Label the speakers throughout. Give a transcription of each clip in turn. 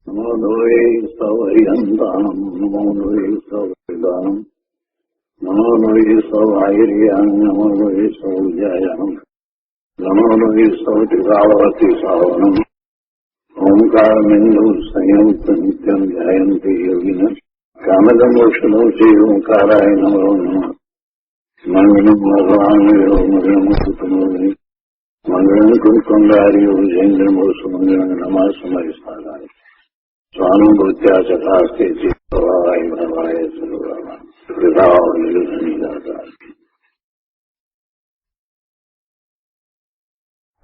Speaker 1: નમો દ્વૈ સવયંતામ નમો દ્વૈ સવૈદાનમ નમો દ્વૈ સવાયર્યામ નમો દ્વૈ સૌજાયામ નમો દ્વૈ સૌતિકાવતી સાવનમ ઓંકારમિંદુ સંયંત નિત્યમ ધ્યાયંતિ યોગિન કામદમોક્ષમોચે ઓંકારાય નમો નમઃ મંગલમ ભગવાનયો મંગલમ કુટુંબોની મંગલમ કુંડાર્યો જૈન્દ્રમોસુ મંગલમ નમઃ સમય સાધાય સ્વાનુભૂત્યા ચકાસ્તે ચિત્તવાય ભવાય સર્વમાં વિભાવ નિરુધની દાતા.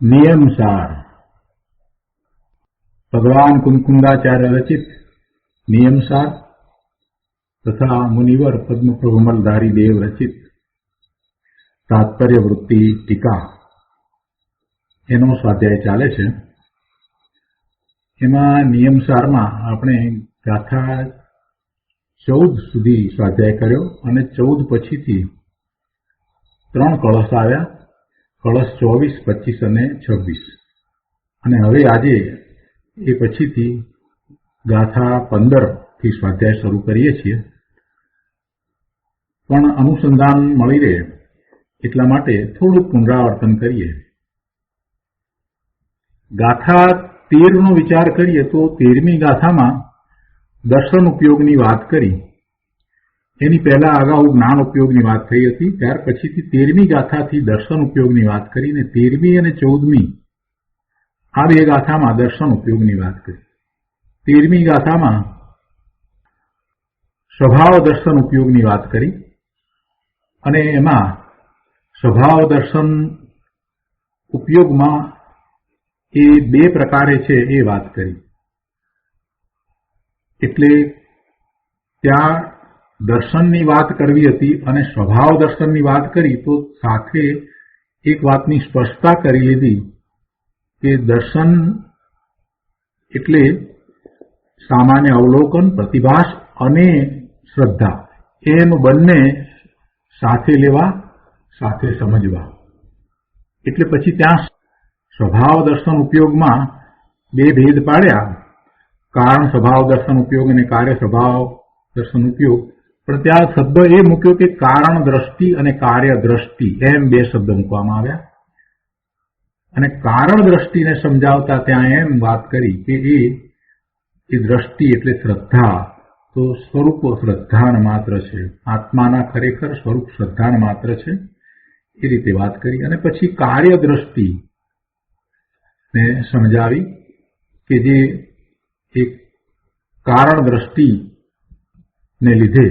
Speaker 2: નિયમસાર ભગવાન કુંકુંદાચાર્ય રચિત નિયમસાર તથા મુનિવર પદ્મપ્રભુમલધારી દેવ રચિત તાત્પર્ય વૃત્તિ ટીકા એનો સ્વાધ્યાય ચાલે છે. એમાં નિયમસારમાં આપણે ગાથા 14 સુધી સ્વાધ્યાય કર્યો અને 14 પછીથી 3 કળશ આવ્યા, કળશ 24, 25 અને 26. અને હવે આજે એ પછીથી ગાથા 15 થી સ્વાધ્યાય શરૂ કરીએ છીએ. પણ અનુસંધાન મળી રહે એટલા માટે થોડુંક પુનરાવર્તન કરીએ. ગાથા 13 નો વિચાર કરીએ તો 13મી ગાથામાં દર્શન ઉપયોગની વાત કરી. એની પહેલા અગાઉ જ્ઞાન ઉપયોગની વાત થઈ હતી. ત્યાર પછીથી 13મી ગાથાથી દર્શન ઉપયોગની વાત કરી અને 13મી અને 14મી આ બે ગાથામાં દર્શન ઉપયોગની વાત કરી. 13મી ગાથામાં સ્વભાવ દર્શન ઉપયોગની વાત કરી અને એમાં સ્વભાવ દર્શન ઉપયોગમાં એ 2 પ્રકારે છે એ વાત કરી. એટલે ત્યાં દર્શનની વાત કરવી હતી અને સ્વભાવ દર્શનની વાત કરી તો સાથે એક વાતની સ્પષ્ટતા કરી લીધી કે દર્શન એટલે સામાન્ય અવલોકન, પ્રતિભાસ અને શ્રદ્ધા એમ બંને સાથે લેવા, સાથે સમજવા. એટલે પછી ત્યાં સ્વભાવ દર્શન ઉપયોગમાં 2 ભેદ પાડ્યા, કારણ સ્વભાવ દર્શન ઉપયોગ અને કાર્ય સ્વભાવ દર્શન ઉપયોગ. પણ ત્યાં શબ્દ એ મૂક્યો કે કારણ દ્રષ્ટિ અને કાર્ય દ્રષ્ટિ એમ 2 શબ્દ મૂકવામાં આવ્યા. અને કારણ દ્રષ્ટિને સમજાવતા ત્યાં એમ વાત કરી કે એ દ્રષ્ટિ એટલે શ્રદ્ધા, તો સ્વરૂપ શ્રદ્ધાન માત્ર છે, આત્માના ખરેખર સ્વરૂપ શ્રદ્ધાન માત્ર છે, એ રીતે વાત કરી. અને પછી કાર્ય દ્રષ્ટિ ને સમજાવી કે જે એક કારણ દ્રષ્ટિ ને લીધે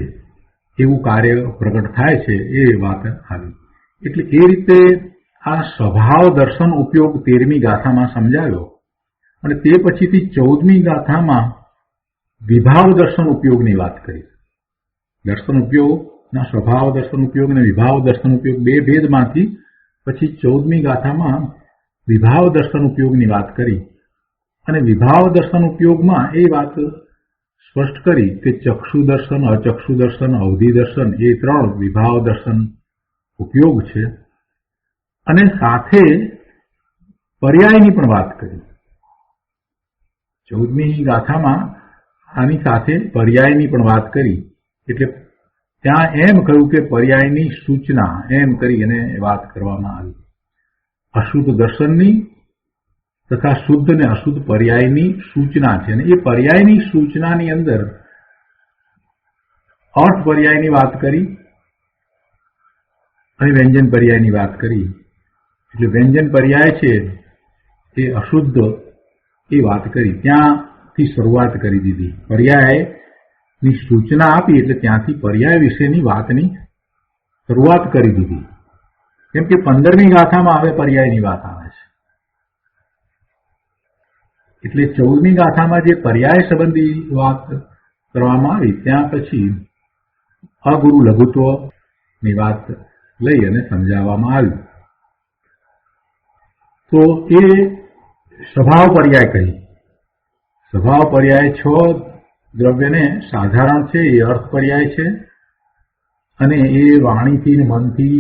Speaker 2: એવું કાર્ય પ્રગટ થાય છે એ વાત આવી. એટલે એ રીતે આ સ્વભાવ દર્શન ઉપયોગ 13મી ગાથામાં સમજાવ્યો. અને તે પછીથી 14મી ગાથામાં વિભાવ દર્શન ઉપયોગની વાત કરી. દર્શન ઉપયોગના સ્વભાવ દર્શન ઉપયોગ અને વિભાવ દર્શન ઉપયોગ 2 ભેદમાંથી પછી 14મી ગાથામાં વિભાવ દર્શન ઉપયોગની વાત કરી. અને વિભાવ દર્શન ઉપયોગમાં એ વાત સ્પષ્ટ કરી કે ચક્ષુ દર્શન, અચક્ષુ દર્શન, અવધિ દર્શન એ 3 વિભાવ દર્શન ઉપયોગ છે. અને સાથે પર્યાયની પણ વાત કરી. 14મી ગાથામાં આની સાથે પર્યાયની પણ વાત કરી. એટલે ત્યાં એમ કહ્યું કે પર્યાયની સૂચના એમ કરી અને વાત કરવામાં આવી. અશુદ્ધ દર્શનની તથા શુદ્ધ અને અશુદ્ધ પર્યાયની સૂચના છે. અને એ પર્યાયની સૂચનાની અંદર અર્થ પર્યાયની વાત કરી અને વ્યંજન પર્યાયની વાત કરી. એટલે વ્યંજન પર્યાય છે એ અશુદ્ધ એ વાત કરી, ત્યાંથી શરૂઆત કરી દીધી. પર્યાયની સૂચના આપી એટલે ત્યાંથી પર્યાય વિશેની વાતની શરૂઆત કરી દીધી. કેમ કે 15મી ગાથામાં હવે પર્યાયની વાત આવે છે. એટલે 14મી ગાથામાં જે પર્યાય સંબંધી વાત કરવામાં આવી ત્યાં પછી અગુરુ લઘુત્વની વાત લઈ અને સમજાવવામાં આવી. તો એ સ્વભાવ પર્યાય કહી. સ્વભાવ પર્યાય 6 દ્રવ્યને સાધારણ છે એ અર્થ પર્યાય છે અને એ વાણીથી મનથી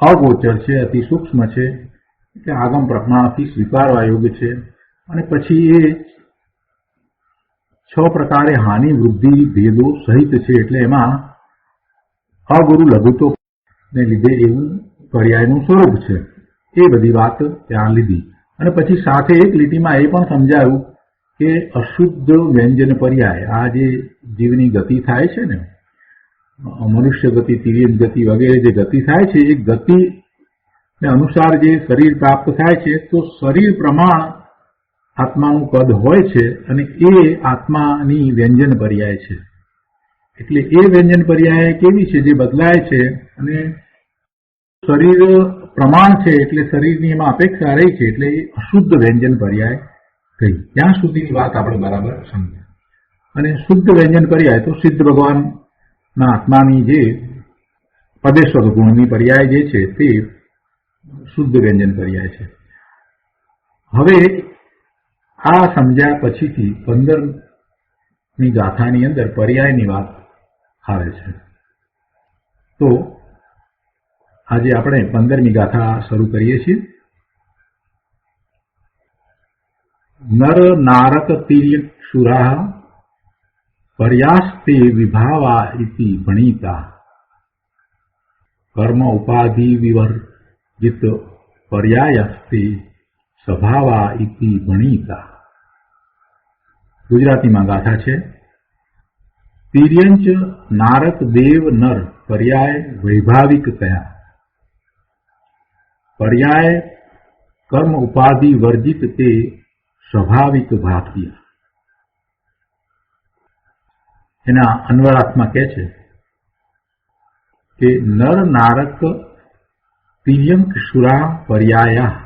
Speaker 2: અગોચર છે, અતિ સૂક્ષ્મ છે, એટલે આગમ પ્રમાણથી સ્વીકારવા યોગ્ય છે. અને પછી એ 6 પ્રકારે હાનિ વૃદ્ધિ ભેદો સહિત છે, એટલે એમાં અગુરુ લઘુત્વ ને લીધે એવું પર્યાયનું સ્વરૂપ છે. એ બધી વાત ત્યાં લીધી અને પછી સાથે એક લીટીમાં એ પણ સમજાયું કે અશુદ્ધ વ્યંજન પર્યાય, આ જે જીવની ગતિ થાય છે ને, મનુષ્ય ગતિ, તિર્યંજ ગતિ વગેરે જે ગતિ થાય છે, એ ગતિ ને અનુસાર જે શરીર પ્રાપ્ત થાય છે, તો શરીર પ્રમાણ આત્માનું કદ હોય છે અને એ આત્માની વ્યંજન પર્યાય છે. એટલે એ વ્યંજન પર્યાય કેવી છે, જે બદલાય છે અને શરીર પ્રમાણ છે, એટલે શરીરની એમાં અપેક્ષા રહી છે, એટલે એ અશુદ્ધ વ્યંજન પર્યાય કહી. ત્યાં સુધીની વાત આપણે બરાબર સમજ્યા. અને શુદ્ધ વ્યંજન પર્યાય તો સિદ્ધ ભગવાનના આત્માની જે પદેશ્વર ગુણની પર્યાય જે છે તે શુદ્ધ વ્યંજન પર્યાય છે. હવે આ સમજ્યા પછીથી 15મી ગાથાની અંદર પર્યાયની વાત આવે છે. તો આજે આપણે 15મી ગાથા શરૂ કરીએ છીએ. નર નારક તિર્યક્ષુરા પર્યાસ્તે વિભાવા ઇતિ ભણીતા કર્મ ઉપાધિ વિવર્જિત પર્યાયસ્તે સ્વભાવા ઇતિ ભણીતા. ગુજરાતીમાં ગાથા છે. તિર્યંચ નારક દેવ નર પર્યાય વૈભાવિક કયા, પર્યાય કર્મ ઉપાધિ વર્જિત તે સ્વાભાવિક ભાગ્ય. એના અન્વયાર્થમાં કહે છે કે નર નારક તિર્યંક શુરા પર્યાયા,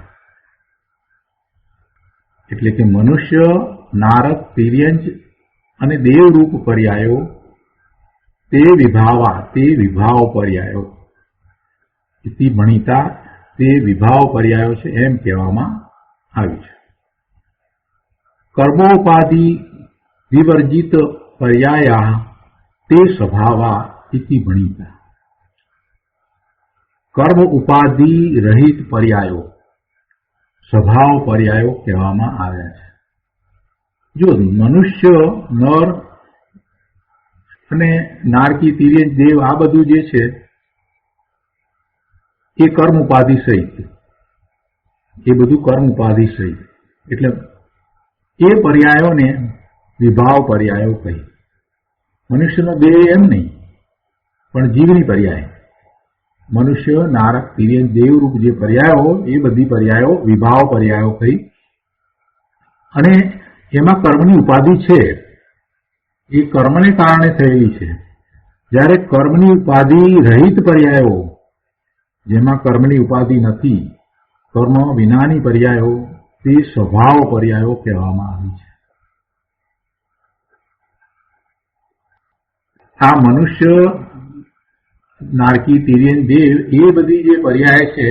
Speaker 2: એટલે કે મનુષ્ય, નારક, તિર્યંજ અને દેવરૂપ પર્યાયો તે વિભાવા, તે વિભાવ પર્યાયો, ઇતિ ભણીતા, તે વિભાવ પર્યાયો છે એમ કહેવામાં આવ્યું છે. કર્મોપાધિ વિવર્જિત પર્યાયા તે સ્વભાવા ઇતિ ભણીતા. કર્મ ઉપાધિ રહિત પર્યાયો સ્વભાવ પર્યાયો કહેવામાં આવ્યા છે. જો મનુષ્ય, નર અને નારકી, તિર્યંજ, દેવ આ બધું જે છે એ કર્મ ઉપાધિ સહિત, એ બધું કર્મ ઉપાધિ સહિત, એટલે એ પર્યાયોને વિભાવ પર્યાયો કહી. મનુષ્યનો દેહ એમ નહીં, પણ જીવની પર્યાય, મનુષ્ય, નારક, તિર્યંજ, દેવરૂપ જે પર્યાયો, એ બધી પર્યાયો વિભાવ પર્યાયો કહી. અને એમાં કર્મની ઉપાધિ છે, એ કર્મને કારણે થયેલી છે. જ્યારે કર્મની ઉપાધિ રહિત પર્યાયો, જેમાં કર્મની ઉપાધિ નથી, કર્મ વિનાની પર્યાયો, તે સ્વભાવ પર્યાયો કહેવામાં આવી છે. આ મનુષ્ય, નારકી, તિર્યંજ, દેવ એ બધી જે પર્યાય છે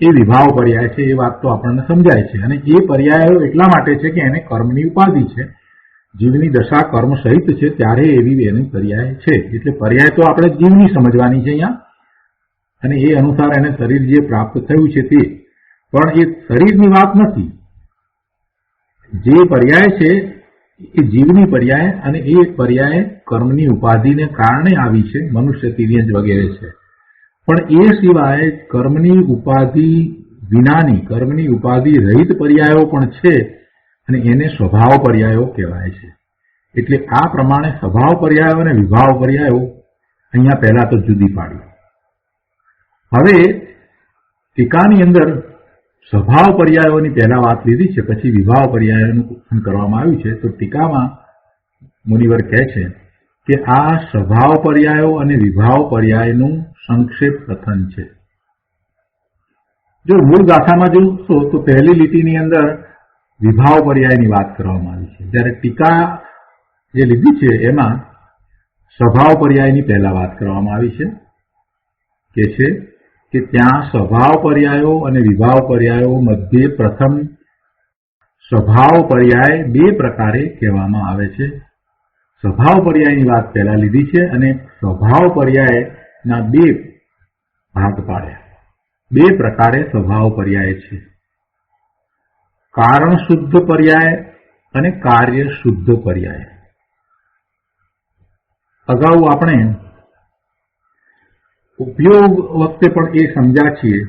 Speaker 2: એ વિભાવ પર્યાય છે. એ વાત તો આપણને સમજાય છે. અને એ પર્યાયો એટલા માટે છે કે એને કર્મની ઉપાધિ છે. જીવની દશા કર્મ સહિત છે ત્યારે એવી એની પર્યાય છે. એટલે પર્યાય તો આપણે જીવની સમજવાની છે અહીંયા, અને એ અનુસાર એને શરીર જે પ્રાપ્ત થયું છે તે, પણ એ શરીરની વાત નથી. જે પર્યાય છે એ જીવની પર્યાય, અને એ પર્યાય કર્મની ઉપાધિને કારણે આવી છે. મનુષ્ય, તિર્યંજ વગેરે છે. પણ એ સિવાય કર્મની ઉપાધિ વિનાની, કર્મની ઉપાધિ રહિત પર્યાયો પણ છે, અને એને સ્વભાવ પર્યાયો કહેવાય છે. એટલે આ પ્રમાણે સ્વભાવ પર્યાયો અને વિભાવ પર્યાયો અહીંયા પહેલા તો જુદી પાડી. હવે ટીકાની અંદર સ્વભાવ પર્યાયોની પહેલા વાત લીધી છે, પછી વિભાવ પર્યાયોનું કથન કરવામાં આવ્યું છે. તો ટીકામાં મુનિવર કહે છે કે આ સ્વભાવ પર્યાયો અને વિભાવ પર્યાયનું સંક્ષેપ કથન છે. જો મૂળ ગાથામાં જોશો તો પહેલી લીટીની અંદર વિભાવ પર્યાયની વાત કરવામાં આવી છે, જ્યારે ટીકા જે લીધી છે એમાં સ્વભાવ પર્યાયની પહેલા વાત કરવામાં આવી છે. કે છે કે ત્યાં સ્વભાવ પર્યાયો અને વિભાવ પર્યાયો મધ્યે પ્રથમ સ્વભાવ પર્યાય 2 પ્રકારે કહેવામાં આવે છે. સ્વભાવ પર્યાયની વાત પહેલા લીધી છે અને સ્વભાવ પર્યાયના 2 ભાગ પાડ્યા. 2 પ્રકારે સ્વભાવ પર્યાય છે, કારણ શુદ્ધ પર્યાય અને કાર્ય શુદ્ધ પર્યાય. અગાઉ આપણે ઉપયોગ વખતે પણ એ સમજ્યા છીએ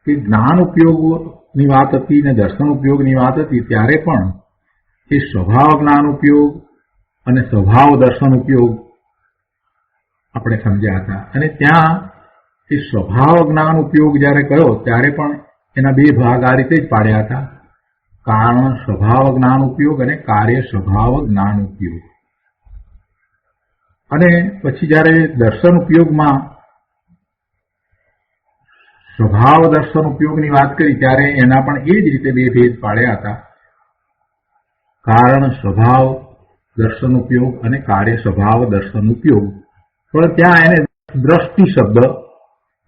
Speaker 2: કે જ્ઞાન ઉપયોગની વાત હતી અને દર્શન ઉપયોગની વાત હતી, ત્યારે પણ એ સ્વભાવ જ્ઞાન ઉપયોગ અને સ્વભાવ દર્શન ઉપયોગ આપણે સમજ્યા હતા. અને ત્યાં એ સ્વભાવ જ્ઞાન ઉપયોગ જ્યારે કર્યો ત્યારે પણ એના બે ભાગ આ રીતે જ પાડ્યા હતા: કારણ સ્વભાવ જ્ઞાન ઉપયોગ અને કાર્ય સ્વભાવ જ્ઞાન ઉપયોગ. અને પછી જ્યારે દર્શન ઉપયોગમાં સ્વભાવ દર્શન ઉપયોગની વાત કરી ત્યારે એના પણ એ જ રીતે બે ભેદ પાડ્યા હતા: કારણ સ્વભાવ દર્શન ઉપયોગ અને કાર્ય સ્વભાવ દર્શન ઉપયોગ. પણ ત્યાં એને દ્રષ્ટિ શબ્દ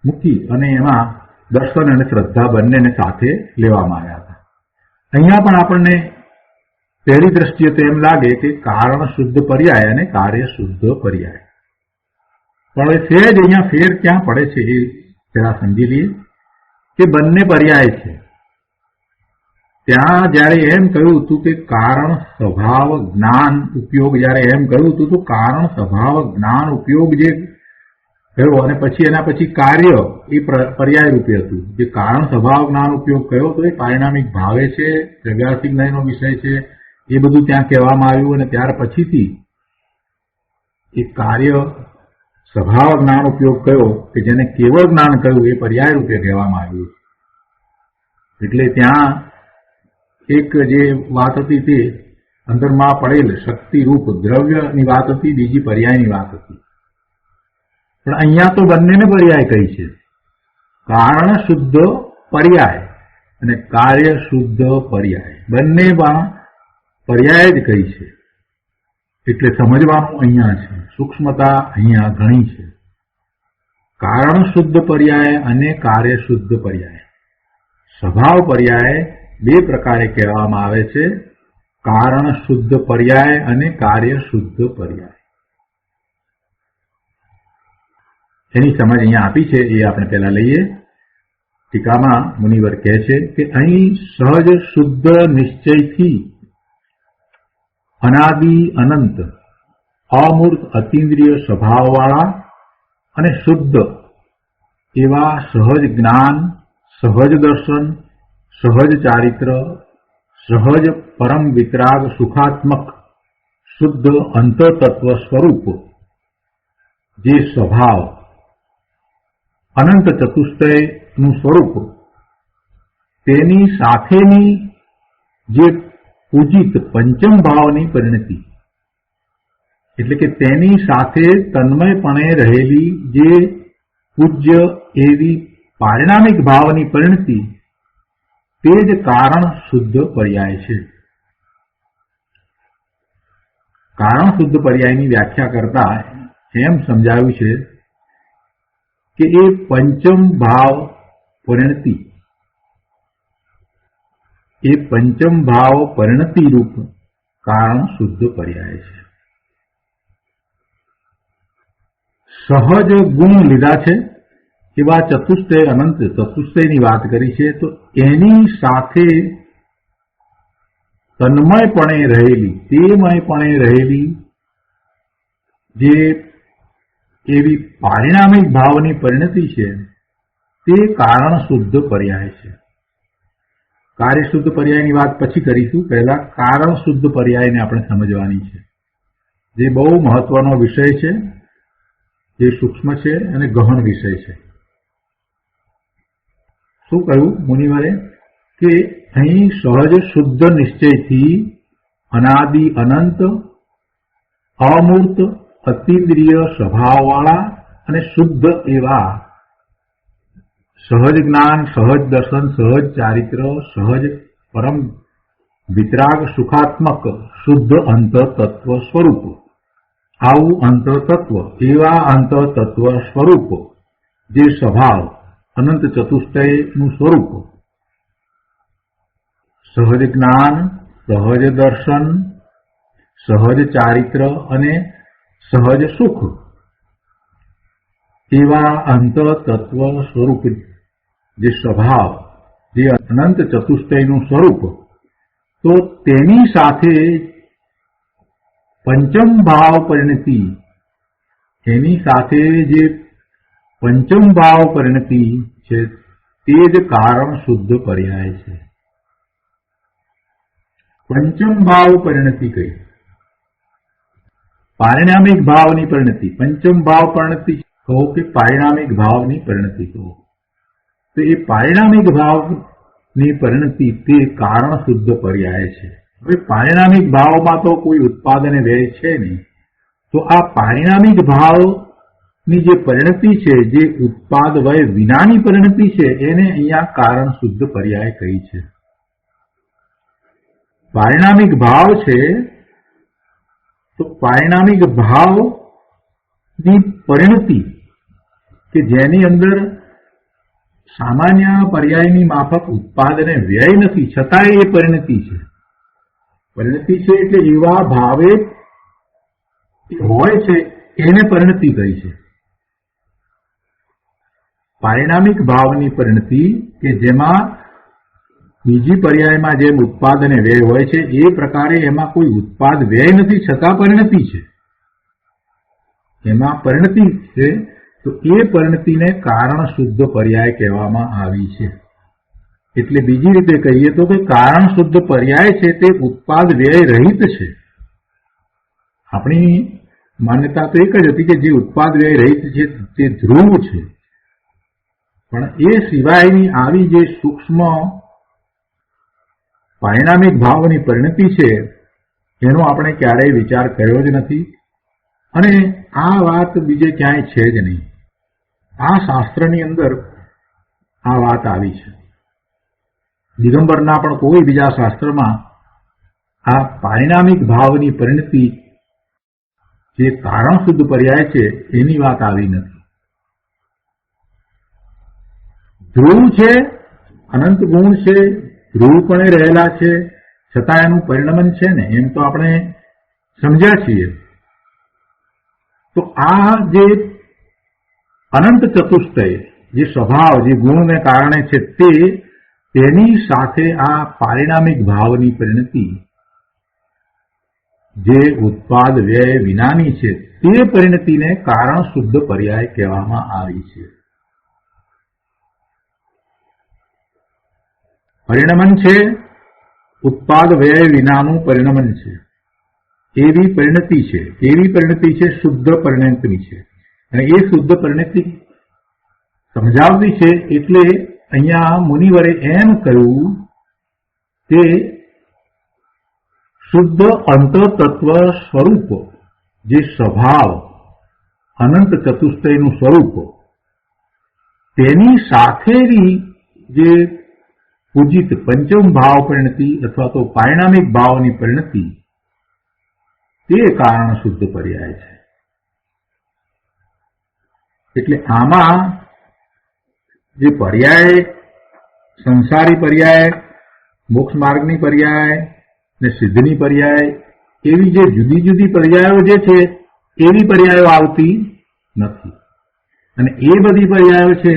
Speaker 2: મૂકી અને એમાં દર્શન અને શ્રદ્ધા બંનેને સાથે લેવામાં આવ્યા હતા. અહીંયા પણ આપણને પહેલી દ્રષ્ટિએ તો એમ લાગે કે કારણ શુદ્ધ પર્યાય અને કાર્ય શુદ્ધ પર્યાય. પણ હવે સહેજ અહીંયા ફેર ક્યાં પડે છે એ જરા સમજી લઈએ કે બંને પર્યાય છે. ત્યાં જયારે એમ કહ્યું હતું કે કારણ સ્વભાવ જ્ઞાન ઉપયોગ, જયારે એમ કહ્યું હતું તો કારણ સ્વભાવ જ્ઞાન ઉપયોગ જે કહ્યો અને પછી એના પછી કાર્ય એ પર્યાય રૂપે હતું. જે કારણ સ્વભાવ જ્ઞાન ઉપયોગ કયો તો એ પારિણામિક ભાવે છે, પ્રવ્યાસિક જ્ઞાનનો વિષય છે, એ બધું ત્યાં કહેવામાં આવ્યું. અને ત્યાર પછીથી એ કાર્ય સ્વભાવ જ્ઞાન ઉપયોગ કયો કે જેને કેવળ જ્ઞાન કહ્યું એ પર્યાય રૂપે કહેવામાં આવ્યું. એટલે ત્યાં એક જે વાત હતી તે અંદરમાં પડેલ શક્તિરૂપ દ્રવ્યની વાત હતી, બીજી પર્યાયની વાત હતી. પણ અહીંયા તો બંનેને પર્યાય કહી છે. કારણ શુદ્ધ પર્યાય અને કાર્ય શુદ્ધ પર્યાય બંનેમાં પર્યાય જ કહી છે. એટલે સમજવાનું અહીંયા છે, સૂક્ષ્મતા અહીંયા ઘણી છે. કારણ શુદ્ધ પર્યાય અને કાર્ય શુદ્ધ પર્યાય. સ્વભાવ પર્યાય બે પ્રકારે કહેવામાં આવે છે: કારણ શુદ્ધ પર્યાય અને કાર્ય શુદ્ધ પર્યાય. એની સમજ અહીંયા આપી છે એ આપણે પહેલા લઈએ. ટીકામાં મુનિવર કહે છે કે અહીં સહજ શુદ્ધ નિશ્ચયથી અનાદિ અનંત અમૂર્ત અતીન્દ્રિય સ્વભાવવાળા અને શુદ્ધ એવા સહજ જ્ઞાન, સહજ દર્શન, સહજ ચારિત્ર, સહજ પરમ વિતરાગ સુખાત્મક શુદ્ધ અંતરતત્વ સ્વરૂપ જે સ્વભાવ અનંત ચતુષ્ટયનું સ્વરૂપ, તેની સાથેની જે પૂજિત પંચમ ભાવની પરિણતિ, એટલે કે તેની સાથે તન્મયપણે રહેલી જે પૂજ્ય એવી પારિણામિક ભાવની પરિણતિ, તે જ કારણ શુદ્ધ પર્યાય છે. કારણ શુદ્ધ પર્યાયની વ્યાખ્યા કરતા એમ સમજાવ્યું છે કે એ પંચમ ભાવ પરિણતિ, એ પંચમ ભાવ પરિણતિ રૂપ કારણ શુદ્ધ પર્યાય છે. સહજ ગુણ લીધા છે એવા ચતુષ્ટય અનંત ચતુષ્ટયની વાત કરી છે. તો એની સાથે તન્મયપણે રહેલી, તેમયપણે રહેલી જે એવી પારિણામિક ભાવની પરિણતિ છે તે કારણ શુદ્ધ પર્યાય છે. કાર્ય શુદ્ધ પર્યાયની વાત પછી કરીશું. પહેલા કારણ શુદ્ધ પર્યાયને આપણે સમજવાની છે, જે બહુ મહત્વનો વિષય છે, જે સૂક્ષ્મ છે અને ગહન વિષય છે. શું કહ્યું મુનિવરે કે અહીં સહજ શુદ્ધ નિશ્ચયથી અનાદિ અનંત અમૂર્ત અતીન્દ્રિય સ્વભાવવાળા અને શુદ્ધ એવા સહજ જ્ઞાન, સહજ દર્શન, સહજ ચારિત્ર, સહજ પરમ વિતરાગ સુખાત્મક શુદ્ધ અંતરતત્વ સ્વરૂપ, આવું અંતરતત્વ, એવા અંતરતત્વ સ્વરૂપ જે સ્વભાવ અનંત ચતુષ્ટયનું સ્વરૂપ, સહજ જ્ઞાન, સહજ દર્શન, સહજ ચારિત્ર અને સહજ સુખ એવા અંતરતત્વ સ્વરૂપ જે સ્વભાવ, જે અનંત ચતુષ્ટયનું સ્વરૂપ, તો તેની સાથે પંચમ ભાવ પરિણતિ એની સાથે જે પંચમ ભાવ પરિણતિ છે તે જ કારણ શુદ્ધ પર્યાય છે. પંચમ ભાવ પરિણતિ કઈ? પારિણામિક ભાવની પરિણતિ. પંચમ ભાવ પરિણતિ કહો કે પારિણામિક ભાવની પરિણતિ કહો, તો એ પારિણામિક ભાવની પરિણતિ તે કારણ શુદ્ધ પર્યાય છે. હવે પારિણામિક ભાવમાં તો કોઈ ઉત્પાદન વ્યય છે નહીં, તો આ પારિણામિક ભાવની જે પરિણતિ છે, જે ઉત્પાદ વય વિનાની પરિણતિ છે, એને અહીંયા કારણ શુદ્ધ પર્યાય કહી છે. પારિણામિક ભાવ છે તો પારિણામિક ભાવની પરિણતિ કે જેની અંદર સામાન્ય પર્યાયની માફક ઉત્પાદને વ્યય નથી, છતાંય એ પરિણતિ છે. પરિણતિ છે એટલે એવા ભાવે હોય છે એને પરિણતિ કહી છે. પારિણામિક ભાવની પરિણતિ કે જેમાં બીજી પર્યાયમાં જેમ ઉત્પાદ અને વ્યય હોય છે એ પ્રકારે એમાં કોઈ ઉત્પાદ વ્યય નથી, છતાં પરિણતિ છે. એમાં પરિણતિ છે તો એ પરિણતિને કારણ શુદ્ધ પર્યાય કહેવામાં આવી છે. એટલે બીજી રીતે કહીએ તો કે કારણ શુદ્ધ પર્યાય છે તે ઉત્પાદ વ્યય રહિત છે. આપણી માન્યતા તો એક જ હતી કે જે ઉત્પાદ વ્યય રહિત છે તે ધ્રુવ છે, પણ એ સિવાયની આવી જે સૂક્ષ્મ પારિણામિક ભાવની પરિણતિ છે એનો આપણે ક્યારેય વિચાર કર્યો જ નથી, અને આ વાત બીજે ક્યાંય છે જ નહીં. આ શાસ્ત્રની અંદર આ વાત આવી છે. દિગંબરના પણ કોઈ બીજા શાસ્ત્રમાં આ પારિણામિક ભાવની પરિણતિ જે કારણ શુદ્ધ પર્યાય છે એની વાત આવી નથી. ધ્રુવ છે, અનંત ગુણ છે, ધ્રુવપણે રહેલા છે, છતાં એનું પરિણમન છે ને, એમ તો આપણે સમજ્યા છીએ. તો આ જે અનંત ચતુષ્ટય જે સ્વભાવ જે ગુણને કારણે છે તેની સાથે આ પારિણામિક ભાવની પરિણતિ જે ઉત્પાદ વ્યય વિનાની છે તે પરિણતિને કારણ શુદ્ધ પર્યાય કહેવામાં આવી છે. પરિણમન છે, ઉત્પાદ વ્યય વિનાનું પરિણમન છે, એવી પરિણતિ છે. એવી પરિણતિ છે શુદ્ધ પરિણતિ છે, અને એ શુદ્ધ પરિણતિ સમજાવવી છે એટલે અહીંયા મુનિવરે એમ કહ્યું કે શુદ્ધ અંતતત્વ સ્વરૂપ જે સ્વભાવ અનંત ચતુષ્ટયનું સ્વરૂપ તેની સાથેની જે પૂજિત પંચમ ભાવ પરિણતિ અથવા તો પારિણામિક ભાવની પરિણતિ તે કારણ શુદ્ધ પર્યાય છે. એટલે આમાં જે પર્યાય સંસારી પર્યાય, મોક્ષ માર્ગની પર્યાય ને સિદ્ધની પર્યાય એવી જે જુદી જુદી પર્યાયો જે છે એવી પર્યાયો આવતી નથી, અને એ બધી પર્યાયો છે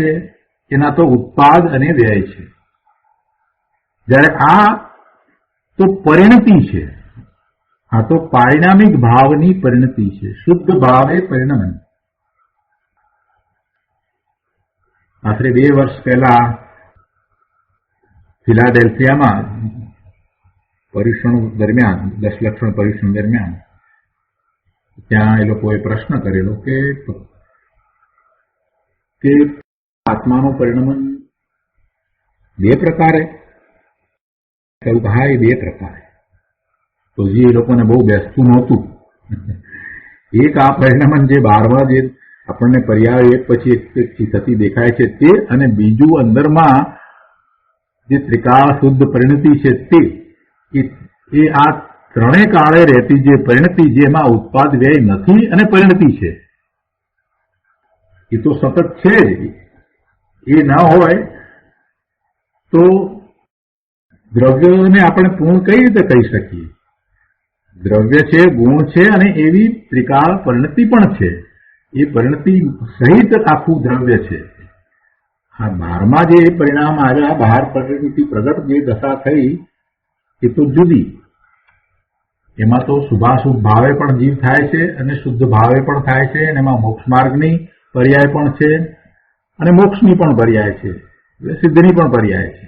Speaker 2: એના તો ઉત્પાદ અને વ્યય છે. જ્યારે આ તો પરિણતિ છે, આ તો પારિણામિક ભાવની પરિણતિ છે. શુદ્ધ ભાવે પરિણમન. આશરે 2 વર્ષ પહેલા ફિલાડેલ્ફિયામાં પરીક્ષણ દરમિયાન 10 લક્ષણ પરીક્ષણ દરમિયાન ત્યાં એ લોકોએ પ્રશ્ન કરેલો કે આત્માનું પરિણમન 2 પ્રકારે. કહ્યું કે હા, એ 2 પ્રકારે. તો જે એ લોકોને બહુ બેસતું નહોતું. એક આ પરિણમન જે 12મા જે આપણને પર્યાય એક પછી એક થતી દેખાય છે તે, અને બીજું અંદરમાં જે ત્રિકાળ શુદ્ધ પરિણતિ છે તે, એ આ ત્રણેય કાળે રહેતી જે પરિણતિ જેમાં ઉત્પાદ વ્યય નથી અને પરિણતિ છે એ તો સતત છે જ. એ ના હોય તો દ્રવ્યને આપણે પૂર્ણ કઈ રીતે કહી શકીએ? દ્રવ્ય છે, ગુણ છે, અને એવી ત્રિકાળ પરિણતિ પણ છે. એ પરિણતિ સહિત આખું દ્રવ્ય છે. આ 12મા જે પરિણામ આવ્યા, બહાર પરિણતિ પ્રગટ જે દશા થઈ એ તો જુદી. એમાં તો શુભાશુભ ભાવે પણ જીવ થાય છે અને શુદ્ધ ભાવે પણ થાય છે, અને એમાં મોક્ષ માર્ગની પર્યાય પણ છે અને મોક્ષની પણ પર્યાય છે, સિદ્ધની પણ પર્યાય છે.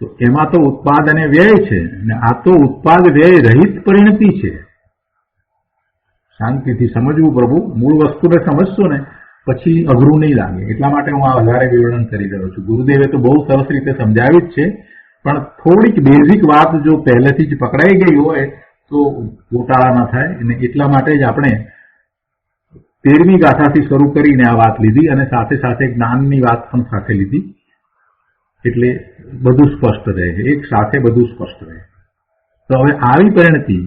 Speaker 2: તો એમાં તો ઉત્પાદ અને વ્યય છે, અને આ તો ઉત્પાદ વ્યય રહિત પરિણતિ છે. શાંતિથી સમજવું પ્રભુ, મૂળ વસ્તુને સમજશો ને પછી અઘરું નહીં લાગે. એટલા માટે હું આ વધારે વિવરણ કરી રહ્યો છું. ગુરુદેવે તો બહુ સરસ રીતે સમજાવી જ છે, પણ થોડીક બેઝિક વાત જો પહેલેથી જ પકડાઈ ગઈ હોય તો ગોટાળા ન થાય, અને એટલા માટે જ આપણે 13મી ગાથાથી શરૂ કરીને આ વાત લીધી, અને સાથે સાથે જ્ઞાનની વાત પણ સાથે લીધી, એટલે બધું સ્પષ્ટ રહે છે, એક સાથે બધું સ્પષ્ટ રહે. તો હવે આવી પરિણતિ,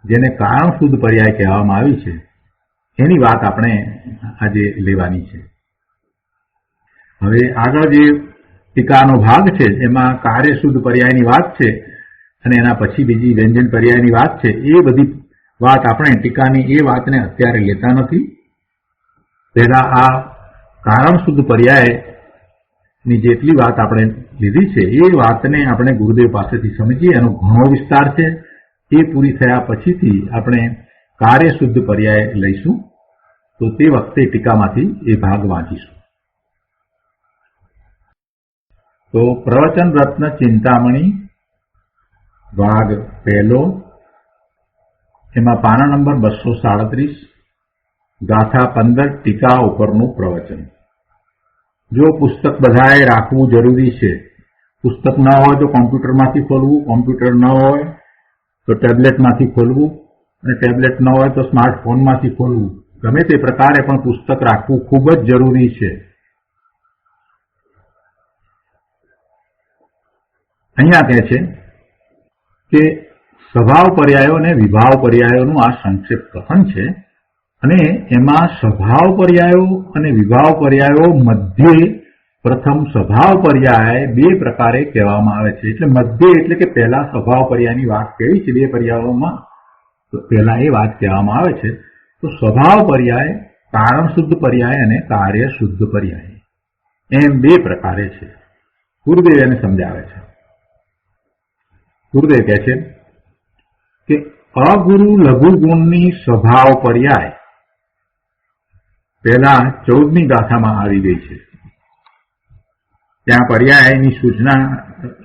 Speaker 2: જેને કારણ શુદ્ધ પર્યાય કહેવામાં આવી છે, એની વાત આપણે આજે લેવાની છે. હવે આગળ જે ટીકાનો ભાગ છે એમાં કાર્ય શુદ્ધ પર્યાયની વાત છે, અને એના પછી બીજી વ્યંજન પર્યાયની વાત છે. એ બધી વાત આપણે ટીકાની એ વાતને અત્યારે લેતા નથી. પહેલા આ કારણ શુદ્ધ પર્યાયની જેટલી વાત આપણે લીધી છે એ વાતને આપણે ગુરુદેવ પાસેથી સમજીએ. એનો ઘણો વિસ્તાર છે. એ પૂરી થયા પછીથી આપણે કાર્ય શુદ્ધ પર્યાય લઈશું, તો તે વખતે ટીકામાંથી એ ભાગ વાંચીશું. તો પ્રવચન રત્ન ચિંતામણી ભાગ પહેલો, એમાં પાના નંબર 237, ગાથા 15, ટીકા ઉપરનું પ્રવચન. જો પુસ્તક બધાએ રાખવું જરૂરી છે. પુસ્તક ન હોય તો કોમ્પ્યુટરમાંથી ખોલવું, કોમ્પ્યુટર ન હોય તો ટેબ્લેટમાંથી ખોલવું, અને ટેબ્લેટ ન હોય તો સ્માર્ટફોનમાંથી ખોલવું. ગમે તે પ્રકારે પણ પુસ્તક રાખવું ખૂબ જ જરૂરી છે. અહીંયા કહે છે કે સ્વભાવ પર્યાયો અને વિભાવ પર્યાયોનું આ સંક્ષિપ્ત કથન છે, અને એમાં સ્વભાવ પર્યાયો અને વિભાવ પર્યાયો મધ્યે પ્રથમ સ્વભાવ પર્યાય બે પ્રકારે કહેવામાં આવે છે. એટલે મધ્ય એટલે કે પહેલા સ્વભાવ પર્યાયની વાત કેવી છે બે પર્યાયોમાં, તો પહેલા એ વાત કહેવામાં આવે છે. તો સ્વભાવ પર્યાય, કારણ શુદ્ધ પર્યાય અને કાર્ય શુદ્ધ પર્યાય, એમ બે પ્રકારે છે. ગુરુદેવ એને સમજાવે છે. ગુરુદેવ કહે છે કે અગુરુ લઘુ ગુણની સ્વભાવ પર્યાય પહેલા 14મી ગાથામાં આવી ગઈ છે. ત્યાં પર્યાયની સૂચના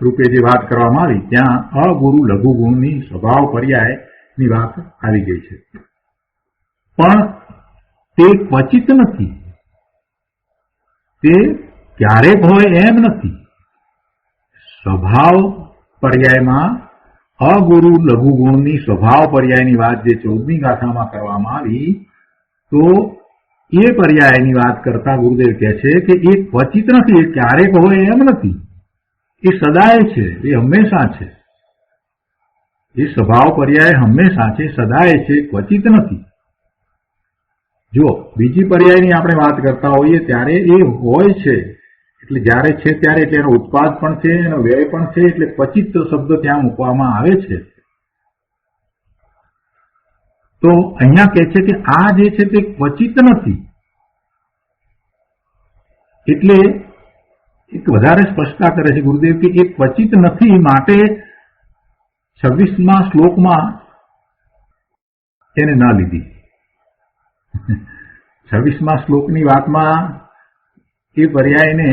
Speaker 2: રૂપે જે વાત કરવામાં આવી, ત્યાં અગુરુ લઘુ ગુણની સ્વભાવ પર્યાયની વાત આવી ગઈ છે. પણ તે ક્વચિત નથી, તે ક્યારેક હોય એમ નથી. સ્વભાવ પર્યાયમાં અગુરુ લઘુ ગુણની સ્વભાવ પર્યાયની વાત જે 14મી ગાથામાં કરવામાં આવી, તો એ પર્યાયની વાત કરતા ગુરુદેવ કહે છે કે એ ક્વચિત નથી, એ ક્યારેક હોય એમ નથી, એ સદાય છે, એ હંમેશા છે. એ સ્વભાવ પર્યાય હંમેશા છે, સદાય છે, ક્વચિત નથી. જો બીજી પર્યાયની આપણે વાત કરતા હોઈએ ત્યારે એ હોય છે, એટલે જ્યારે છે ત્યારે એટલે એનો ઉત્પાદ પણ છે, એનો વ્યય પણ છે, એટલે ક્વચિત શબ્દ ત્યાં મૂકવામાં આવે છે. તો અહીંયા કહે છે કે આ જે છે તે ક્વચિત નથી, એટલે એક વધારે સ્પષ્ટતા કરે છે ગુરુદેવ કે એ ક્વચિત નથી. માટે 26મા શ્લોકમાં એને ન લીધી. 26મા શ્લોકની વાતમાં એ પર્યાયને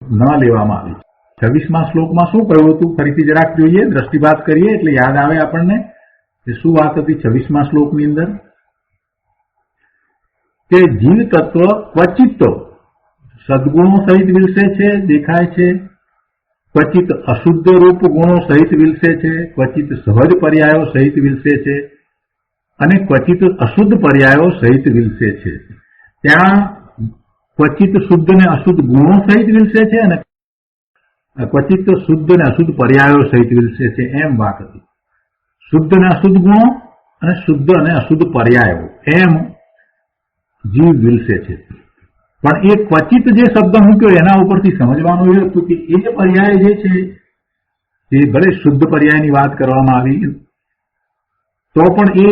Speaker 2: ન લેવામાં આવી. 26મા શ્લોકમાં શું કહ્યું હતું ફરીથી જરાક જોઈએ, દ્રષ્ટિપાત કરીએ એટલે યાદ આવે આપણને કે શું વાત હતી 26મા શ્લોકની અંદર. કે જીવ તત્વ ક્વચિત સદગુણો સહિત વિલસે છે, દેખાય છે, ક્વચિત અશુદ્ધ રૂપ ગુણો સહિત વિલસે છે, ક્વચિત સહજ પર્યાયો સહિત વિલસે છે, અને ક્વચિત અશુદ્ધ પર્યાયો સહિત વિલસે છે. ત્યાં ક્વચિત શુદ્ધ ને અશુદ્ધ ગુણો સહિત વિલસે છે, અને ક્વચિત શુદ્ધ ને અશુદ્ધ પર્યાયો સહિત વિલસે છે, એમ વાત હતી. શુદ્ધ અને અશુદ્ધ ગુણો અને શુદ્ધ અને અશુદ્ધ પર્યાયો એમ જીવ વિલસે છે. પણ એ ક્વચિત જે શબ્દ મૂક્યો એના ઉપરથી સમજવાનું એ હતું કે એ પર્યાય જે છે એ ભલે શુદ્ધ પર્યાયની વાત કરવામાં આવી તો પણ એ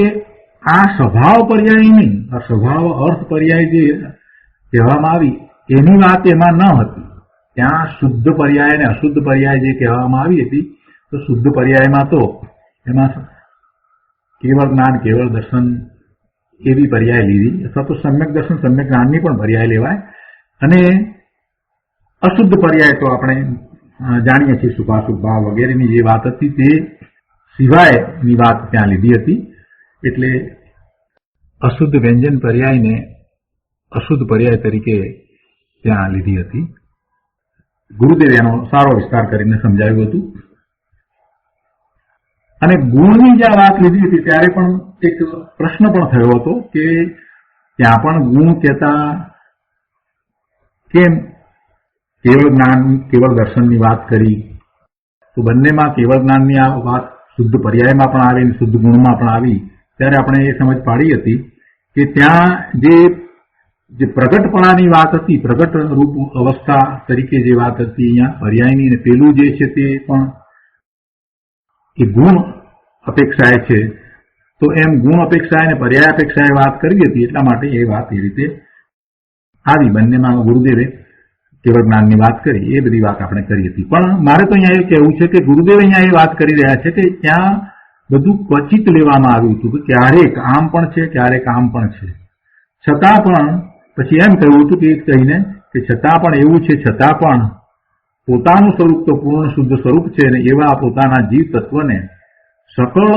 Speaker 2: આ સ્વભાવ પર્યાય નહીં, આ સ્વભાવ અર્થ પર્યાય જે કહેવામાં આવી એની વાત એમાં ન હતી. ત્યાં શુદ્ધ પર્યાય અને અશુદ્ધ પર્યાય જે કહેવામાં આવી હતી, તો શુદ્ધ પર્યાયમાં તો એમાં કેવળ જ્ઞાન કેવળ દર્શન એવી પર્યાય લીધી, અથવા તો સમ્યક દર્શન સમ્યક જ્ઞાનની પણ પર્યાય લેવાય. અને અશુદ્ધ પર્યાય તો આપણે જાણીએ છીએ, સુભાશુભ ભાવ વગેરેની જે વાત હતી તે સિવાયની વાત ત્યાં લીધી હતી. એટલે અશુદ્ધ વ્યંજન પર્યાયને અશુદ્ધ પર્યાય તરીકે ત્યાં લીધી હતી. ગુરુદેવે એનો સારો વિસ્તાર કરીને સમજાવ્યું હતું. અને ગુણની જ્યાં વાત લીધી હતી ત્યારે પણ એક પ્રશ્ન પણ થયો હતો કે ત્યાં પણ ગુણ કહેતા કેમ કેવળ જ્ઞાન કેવળ દર્શનની વાત કરી? તો બંનેમાં કેવળ જ્ઞાનની આ વાત શુદ્ધ પર્યાયમાં પણ આવી અને શુદ્ધ ગુણમાં પણ આવી. ત્યારે આપણે એ સમજ પાડી હતી કે ત્યાં જે પ્રગટપણાની વાત હતી, પ્રગટ રૂપ અવસ્થા તરીકે જે વાત હતી અહીંયા પર્યાયની, અને પેલું જે છે તે પણ એ ગુણ અપેક્ષાએ છે. તો એમ ગુણ અપેક્ષાએ અને પર્યાય અપેક્ષાએ વાત કરવી હતી, એટલા માટે એ વાત એ રીતે આવી. બંનેમાં ગુરુદેવે કેવળ જ્ઞાનની વાત કરી, એ બધી વાત આપણે કરી હતી. પણ મારે તો અહીંયા એ કહેવું છે કે ગુરુદેવ અહીંયા એ વાત કરી રહ્યા છે કે ત્યાં બધું ક્વચિત લેવામાં આવ્યું હતું, કે ક્યારેક આમ પણ છે ક્યારેક આમ પણ છે. છતાં પણ પછી એમ કહ્યું હતું કે કહીને કે છતાં પણ એવું છે, છતાં પણ પોતાનું સ્વરૂપ તો પૂર્ણ શુદ્ધ સ્વરૂપ છે, અને એવા પોતાના જીવ તત્વને સકળ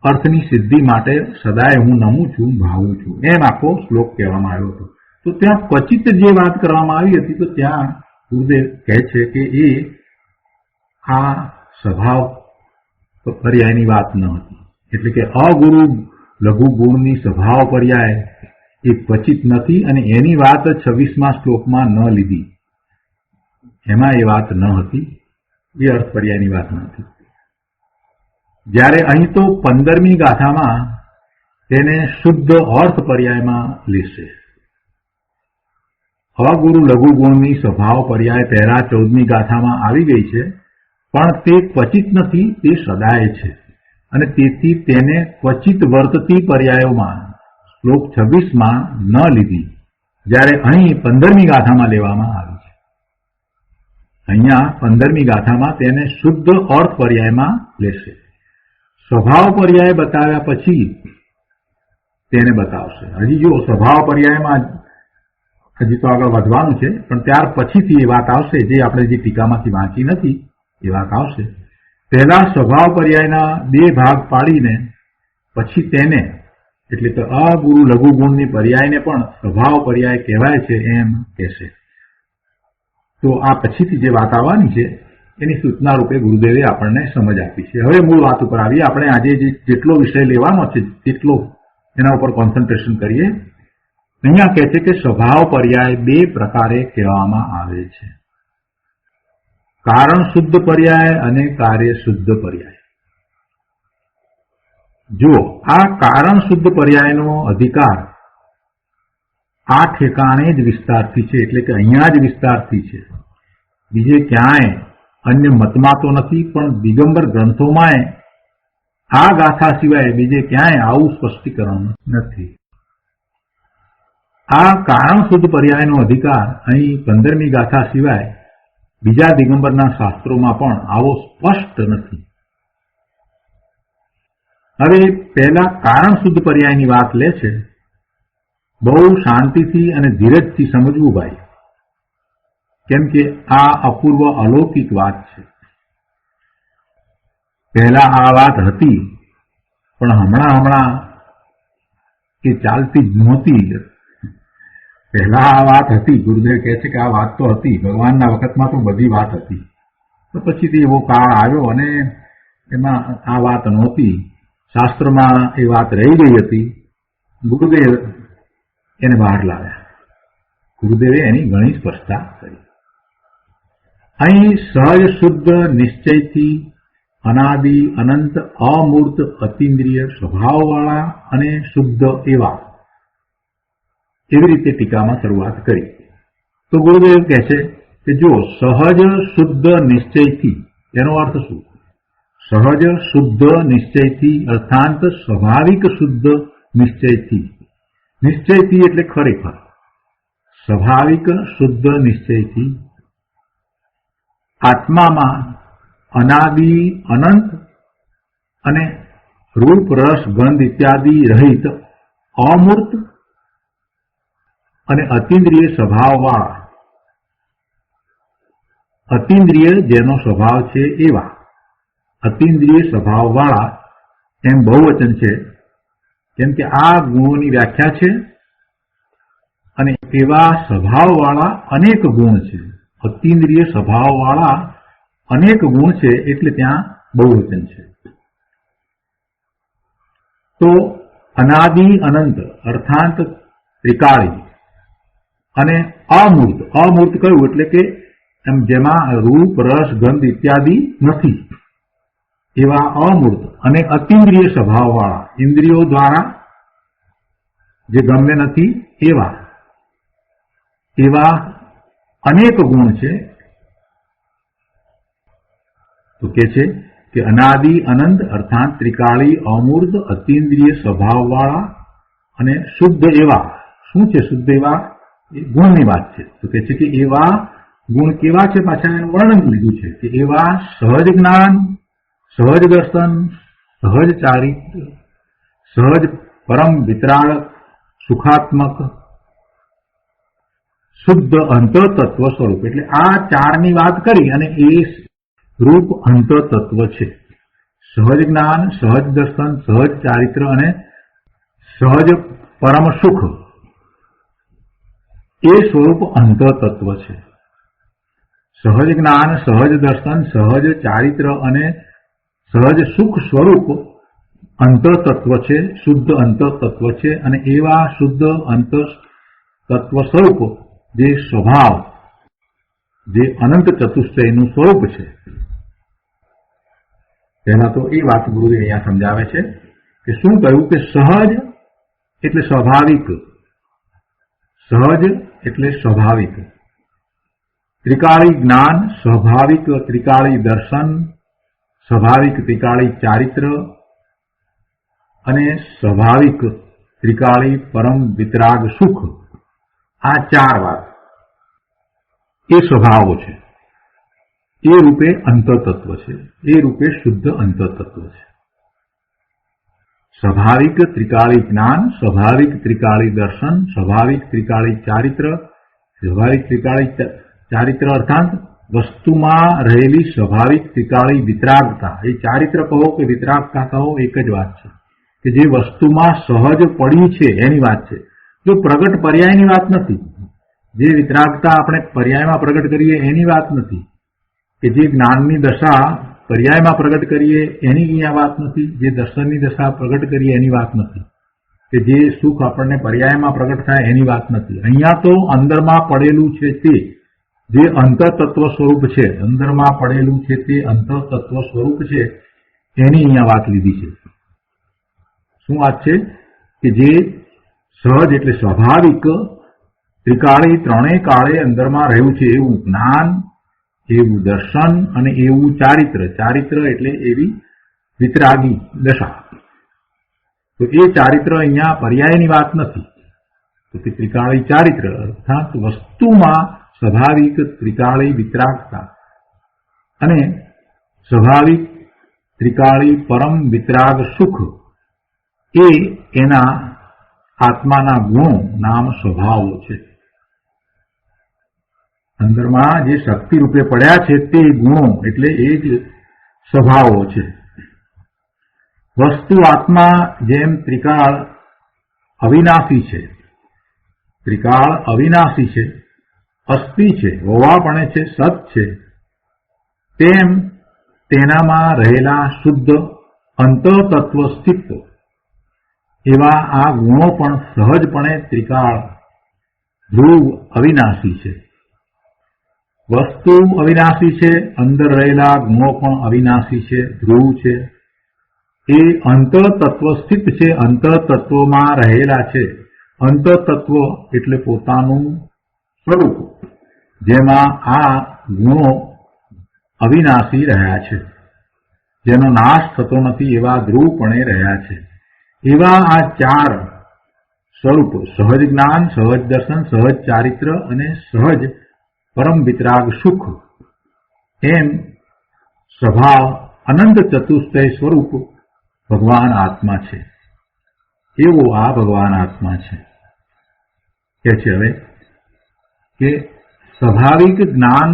Speaker 2: અર્થની સિદ્ધિ માટે સદાય હું નમું છું, ભાવું છું, એમ આખો શ્લોક કહેવામાં આવ્યો હતો. તો ત્યાં ક્વચિત જે વાત કરવામાં આવી હતી, તો ત્યાં ગુરુદેવ કહે છે કે એ આ સ્વભાવ પર્યાયની વાત ન હતી. એટલે કે અગુરુ લઘુ ગુણની સ્વભાવ પર્યાય એ ક્વચિત નથી, અને એની વાત 26મા શ્લોકમાં ન લીધી. એમાં એ વાત ન હતી, એ અર્થ પર્યાયની વાત ન હતી. જ્યારે અહીં તો 15મી ગાથામાં તેને શુદ્ધ અર્થ પર્યાયમાં લેશે. અગુરુ લઘુ ગુણની સ્વભાવ પર્યાય પહેલા 14મી ગાથામાં આવી ગઈ છે, પણ તે ક્વચિત નથી, તે સદાય છે. અને તેથી તેને ક્વચિત વર્તતી પર્યાયોમાં શ્લોક 26માં ન લીધી, જ્યારે અહીં 15મી ગાથામાં લેવામાં આવી છે. અહીંયા 15મી ગાથામાં તેને શુદ્ધ અર્થ પર્યાયમાં લેશે. સ્વભાવ પર્યાય બતાવ્યા પછી તેને બતાવશે. હજી જો સ્વભાવ પર્યાયમાં હજી તો આગળ વધવાનું છે, પણ ત્યાર પછીથી એ વાત આવશે જે આપણે જે ટીકામાંથી વાંચી નથી એ વાત આવશે. પહેલા સ્વભાવ પર્યાયના 2 ભાગ પાડીને પછી તેને, એટલે કે અગુરુ લઘુ ગુણની પર્યાયને પણ સ્વભાવ પર્યાય કહેવાય છે એમ કહેશે. તો આ પછીથી જે વાત આવવાની છે એની સૂચના રૂપે ગુરુદેવે આપણને સમજ આપી છે. હવે મૂળ વાત ઉપર આવીએ. આપણે આજે જેટલો વિષય લેવાનો છે તેટલો એના ઉપર કોન્સન્ટ્રેશન કરીએ. અહીંયા કહે છે કે સ્વભાવ પર્યાય 2 પ્રકારે કહેવામાં આવે છે, કારણ શુદ્ધ પર્યાય અને કાર્ય શુદ્ધ પર્યાય. જો આ કારણ શુદ્ધ પર્યાયનો અધિકાર આ ઠેકાણે જ વિસ્તારથી છે, એટલે કે અહીંયા જ વિસ્તારથી છે, બીજે ક્યાંય અન્ય મતમાં તો નથી, પણ દિગંબર ગ્રંથોમાં આ ગાથા સિવાય બીજે ક્યાંય આવું સ્પષ્ટીકરણ નથી. આ કારણ શુદ્ધ પર્યાયનો અધિકાર અહીં 15મી ગાથા સિવાય બીજા દિગંબરના શાસ્ત્રોમાં પણ આવો સ્પષ્ટ નથી. હવે પહેલા કારણ શુદ્ધ પર્યાયની વાત લે છે. બહુ શાંતિથી અને ધીરજથી સમજવું ભાઈ, કેમ કે આ અપૂર્વ અલૌકિક વાત છે. પહેલા આ વાત હતી, પણ હમણાં એ ચાલતી જ નહોતી. પહેલા આ વાત હતી, ગુરુદેવ કહે છે કે આ વાત તો હતી, ભગવાનના વખતમાં તો બધી વાત હતી, તો પછીથી એવો કાળ આવ્યો અને એમાં આ વાત નહોતી. શાસ્ત્રમાં એ વાત રહી ગઈ હતી. ગુરુદેવ એને બહાર લાવ્યા. ગુરુદેવે એની ઘણી સ્પષ્ટતા કરી. અહીં સહજ શુદ્ધ નિશ્ચયથી અનાદિ અનંત અમૂર્ત અતિન્દ્રિય સ્વભાવવાળા અને શુદ્ધ એવા, એવી રીતે ટીકામાં શરૂઆત કરી. તો ગુરુદેવ કહે છે કે જો સહજ શુદ્ધ નિશ્ચયથી, એનો અર્થ શું? સહજ શુદ્ધ નિશ્ચયથી અર્થાંત સ્વાભાવિક શુદ્ધ નિશ્ચયથી. નિશ્ચયથી એટલે ખરેખર, સ્વાભાવિક શુદ્ધ નિશ્ચયથી આત્મામાં અનાદિ અનંત અને રૂપ રસ ગંધ ઇત્યાદિ રહિત અમૂર્ત અને અતિન્દ્રિય સ્વભાવવાળા, અતિન્દ્રિય જેનો સ્વભાવ છે એવા, અતિન્દ્રિય સ્વભાવવાળા એમ બહુવચન છે, કેમ કે આ ગુણોની વ્યાખ્યા છે અને એવા સ્વભાવવાળા અનેક ગુણ છે. અતિન્દ્રિય સ્વભાવવાળા અનેક ગુણ છે એટલે ત્યાં બહુવચન છે. તો અનાદિ અનંત અર્થાત ત્રિકાળી અને અમૂર્ત, અમૂર્ત કયું એટલે કે એમ જેમાં રૂપ રસ ગંધ ઇત્યાદિ નથી એવા અમૂર્ત અને અતિન્દ્રિય સ્વભાવવાળા, ઇન્દ્રિયો દ્વારા જે ગમ્ય નથી એવા અનેક ગુણ છે. તો કે છે કે અનાદિ અનંત અર્થાત ત્રિકાળી અમૂર્ત અતિન્દ્રિય સ્વભાવવાળા અને શુદ્ધ એવા. શું છે શુદ્ધ એવા? એ ગુણની વાત છે. તો કે છે કે એવા ગુણ કેવા છે, પાછા એનું વર્ણન લીધું છે કે એવા સહજ જ્ઞાન, સહજ દર્શન, સહજ ચારિત્ર, સહજ પરમ વિતરાળ, સુખાત્મક, શુદ્ધ અંતરતત્વ સ્વરૂપ. એટલે આ ચારની વાત કરી અને એ રૂપ અંતરતત્વ છે. સહજ જ્ઞાન, સહજ દર્શન, સહજ ચારિત્ર અને સહજ પરમ સુખ એ સ્વરૂપ અંતરતત્વ છે. સહજ જ્ઞાન, સહજ દર્શન, સહજ ચારિત્ર અને સહજ સુખ સ્વરૂપ અંતરતત્વ છે, શુદ્ધ અંતરતત્વ છે. અને એવા શુદ્ધ અંતરતત્વ સ્વરૂપ જે સ્વભાવ, જે અનંત ચતુષ્ટયનું સ્વરૂપ છે. પહેલા તો એ વાત ગુરુએ અહીંયા સમજાવે છે કે શું કહ્યું કે સહજ એટલે સ્વાભાવિક, સહજ એટલે સ્વાભાવિક, ત્રિકાળી જ્ઞાન, સ્વાભાવિક ત્રિકાળી દર્શન, સ્વાભાવિક ત્રિકાળી ચારિત્ર અને સ્વાભાવિક ત્રિકાળી પરમ વિતરાગ સુખ. આ ચાર વાત એ સ્વભાવો છે, એ રૂપે અંતરતત્વ છે, એ રૂપે શુદ્ધ અંતરતત્વ છે. સ્વાભાવિક ત્રિકાળી જ્ઞાન, સ્વાભાવિક ત્રિકાળી દર્શન, સ્વાભાવિક ત્રિકાળી ચારિત્ર, સ્વાભાવિક ત્રિકાળી ચારિત્ર અર્થાત વસ્તુમાં રહેલી સ્વાભાવિક ત્રિકાળી વિતરાગતા. એ ચારિત્ર કહો કે વિતરાગતા કહો એક જ વાત છે કે જે વસ્તુમાં સહજ પડી છે એની વાત છે. જો પ્રગટ પર્યાયની વાત નથી, જે વિતરાગતા આપણે પર્યાયમાં પ્રગટ કરીએ એની વાત નથી, કે જે જ્ઞાનની દશા પર્યાયમાં પ્રગટ કરીએ એની અહીંયા વાત નથી, જે દર્શનની દશા પ્રગટ કરીએ એની વાત નથી, કે જે સુખ આપણને પર્યાયમાં પ્રગટ થાય એની વાત નથી. અહીંયા તો અંદરમાં પડેલું છે તે જે અંતરતત્વ સ્વરૂપ છે, અંદરમાં પડેલું છે તે અંતરતત્વ સ્વરૂપ છે એની અહીંયા વાત લીધી છે. શું વાત છે? કે જે સહજ એટલે સ્વાભાવિક ત્રિકાળી ત્રણેય કાળે અંદરમાં રહ્યું છે એવું જ્ઞાન, એવું દર્શન અને એવું ચારિત્ર. ચારિત્ર એટલે એવી વિતરાગી દશા. તો એ ચારિત્ર અહીંયા પર્યાયની વાત નથી. તો કે ત્રિકાળી ચારિત્ર અર્થાત વસ્તુમાં સ્વાભાવિક ત્રિકાળી વિતરાગતા અને સ્વાભાવિક ત્રિકાળી પરમ વિતરાગ સુખ એ એના આત્માના ગુણો નામ સ્વભાવો છે. અંદરમાં જે શક્તિ રૂપે પડ્યા છે તે ગુણો એટલે એ જ સ્વભાવો છે. વસ્તુ આત્મા જેમ ત્રિકાળ અવિનાશી છે, ત્રિકાળ અવિનાશી છે, અસ્થિ છે, હોવાપણે છે, સત છે, તેમ તેનામાં રહેલા શુદ્ધ અંતરતત્વ સ્થિત એવા આ ગુણો પણ સહજપણે ત્રિકાળ ધ્રુવ અવિનાશી છે. વસ્તુ અવિનાશી છે, અંદર રહેલા ગુણો પણ અવિનાશી છે, ધ્રુવ છે. એ અંતરતત્વ સ્થિત છે, અંતરતત્વમાં રહેલા છે. અંતરતત્વ એટલે પોતાનું સ્વરૂપ, જેમાં આ ગુણો અવિનાશી રહ્યા છે, જેનો નાશ થતો નથી એવા ધ્રુવપણે રહ્યા છે. એવા આ ચાર સ્વરૂપ સહજ જ્ઞાન, સહજ દર્શન, સહજ ચારિત્ર અને સહજ પરમ વિતરાગ સુખ એમ સ્વભાવ અનંત ચતુષ્ટય સ્વરૂપ ભગવાન આત્મા છે, એવો આ ભગવાન આત્મા છે. કે છે હવે કે સ્વાભાવિક જ્ઞાન,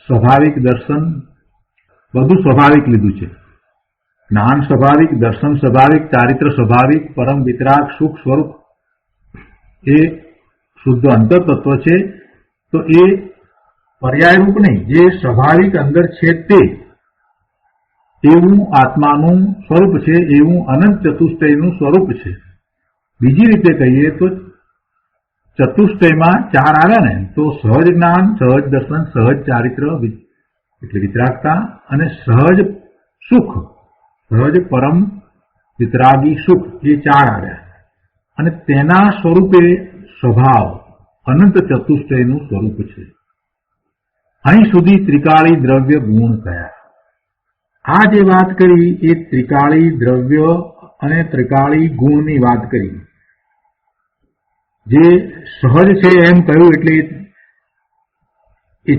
Speaker 2: સ્વાભાવિક દર્શન બધું સ્વાભાવિક લીધું છે. જ્ઞાન સ્વાભાવિક, દર્શન સ્વાભાવિક, ચારિત્ર સ્વાભાવિક, પરમ વિતરાગ સુખ સ્વરૂપ એ શુદ્ધ અંતર તત્વ છે. તો એ પર્યાયરૂપ નહીં, જે સ્વાભાવિક અંદર છે તે એવું આત્માનું સ્વરૂપ છે, એવું અનંત ચતુષ્ટયનું સ્વરૂપ છે. બીજી રીતે કહીએ તો ચતુષ્ટયમાં ચાર આવ્યા ને, તો સહજ જ્ઞાન, સહજ દર્શન, સહજ ચારિત્ર એટલે વિતરાગતા અને સહજ સુખ, સહજ પરમ વિતરાગી સુખ, એ ચાર આવ્યા. અને તેના સ્વરૂપે સ્વભાવ અનંત ચતુષ્ટયનું સ્વરૂપ છે. અહીં સુધી ત્રિકાળી દ્રવ્ય ગુણ કયા. આ જે વાત કરી એ ત્રિકાળી દ્રવ્ય અને ત્રિકાળી ગુણની વાત કરી. જે સહજ છે એમ કહ્યું એટલે એ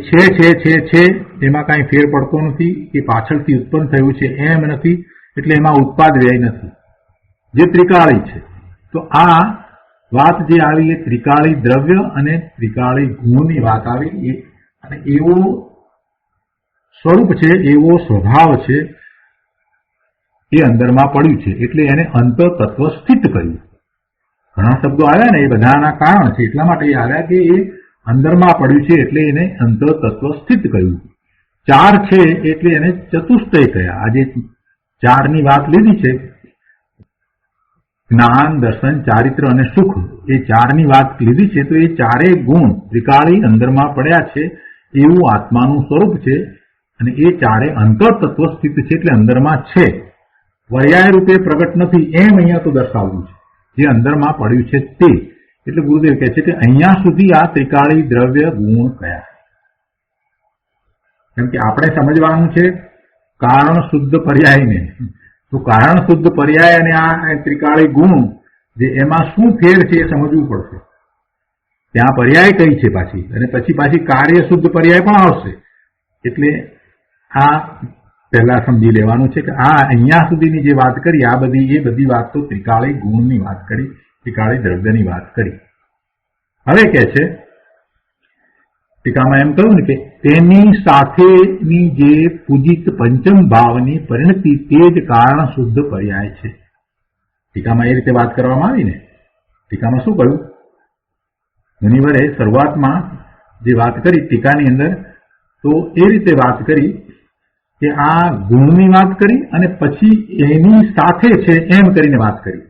Speaker 2: છે એમાં કાંઈ ફેર પડતો નથી, એ પાછળથી ઉત્પન્ન થયું છે એમ નથી, એટલે એમાં ઉત્પાદ વ્યય નથી. જે ત્રિકાળી છે, તો આ વાત જે આવી એ ત્રિકાળી દ્રવ્ય અને ત્રિકાળી ગુણની વાત આવી. અને એવો સ્વરૂપ છે, એવો સ્વભાવ છે, એ અંદરમાં પડ્યું છે, એટલે એને અંત તત્વ સ્થિત કર્યું. ઘણા શબ્દો આવ્યા ને એ બધાના કારણ છે, એટલા માટે એ આવ્યા કે એ અંદરમાં પડ્યું છે એટલે એને અંત તત્વ સ્થિત કર્યું. ચાર છે એટલે એને ચતુષ્ટય કહ્યા. આજે ચારની વાત લીધી છે, જ્ઞાન, દર્શન, ચારિત્ર અને સુખ, એ ચારની વાત લીધી છે. તો એ ચારેય ગુણ ત્રિકાળી અંદરમાં પડ્યા છે, એવું આત્માનું સ્વરૂપ છે. અને એ ચારે અંતર તત્વ સ્થિત છે એટલે અંદરમાં છે, પર્યાય રૂપે પ્રગટ નથી એમ અહીંયા તો દર્શાવવું છે. જે અંદરમાં પડ્યું છે તે. એટલે ગુરુદેવ કહે છે કે અહીંયા સુધી આ ત્રિકાળી દ્રવ્ય ગુણ કયા. કેમ કે આપણે સમજવાનું છે કારણ શુદ્ધ પર્યાયને. તો કારણ શુદ્ધ પર્યાય અને આ ત્રિકાળી ગુણ જે એમાં શું ફેર છે એ સમજવું પડશે. ત્યાં પર્યાય કઈ છે પાછી, અને પાછી કાર્ય શુદ્ધ પર્યાય પણ આવશે. એટલે આ પહેલા સમજી લેવાનું છે કે આ અહીંયા સુધીની જે વાત કરી આ બધી એ બધી વાત તો ત્રિકાળી ગુણની વાત કરી, ત્રિકાળી દ્રવ્યની વાત કરી. હવે કે છે ટીકામાં એમ કહ્યું ને કે તેની સાથેની જે પૂજિત પંચમ ભાવની પરિણતિ તે જ કારણ શુદ્ધ પર્યાય છે. ટીકામાં એ રીતે વાત કરવામાં આવી ને. ટીકામાં શું કહ્યું? મુનિવરે શરૂઆતમાં જે વાત કરી ટીકાની અંદર, તો એ રીતે વાત કરી કે આ ગુણની વાત કરી અને પછી એની સાથે છે એમ કરીને વાત કરી.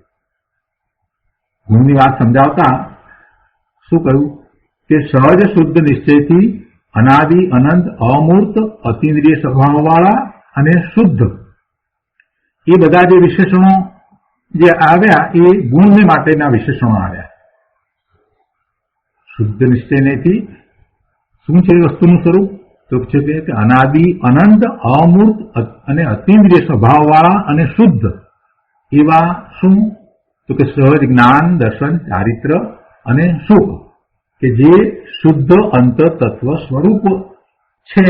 Speaker 2: ગુણની વાત સમજાવતા શું કહ્યું કે સહજ શુદ્ધ નિશ્ચયથી અનાદિ અનંત અમૂર્ત અતિન્દ્રિય સ્વભાવવાળા અને શુદ્ધ એ બધા જે વિશેષણો જે આવ્યા એ ગુણને માટેના વિશેષણો આવ્યા. શુદ્ધ નિશ્ચયથી શું છે વસ્તુનું સ્વરૂપ? તો છે કે અનાદિ અનંત અમૂર્ત અને અતિન્દ્રિય સ્વભાવવાળા અને શુદ્ધ એવા શું? તો કે સહજ જ્ઞાન, દર્શન, ચારિત્ર અને સુખ, કે જે શુદ્ધ અંત તત્વ સ્વરૂપ છે.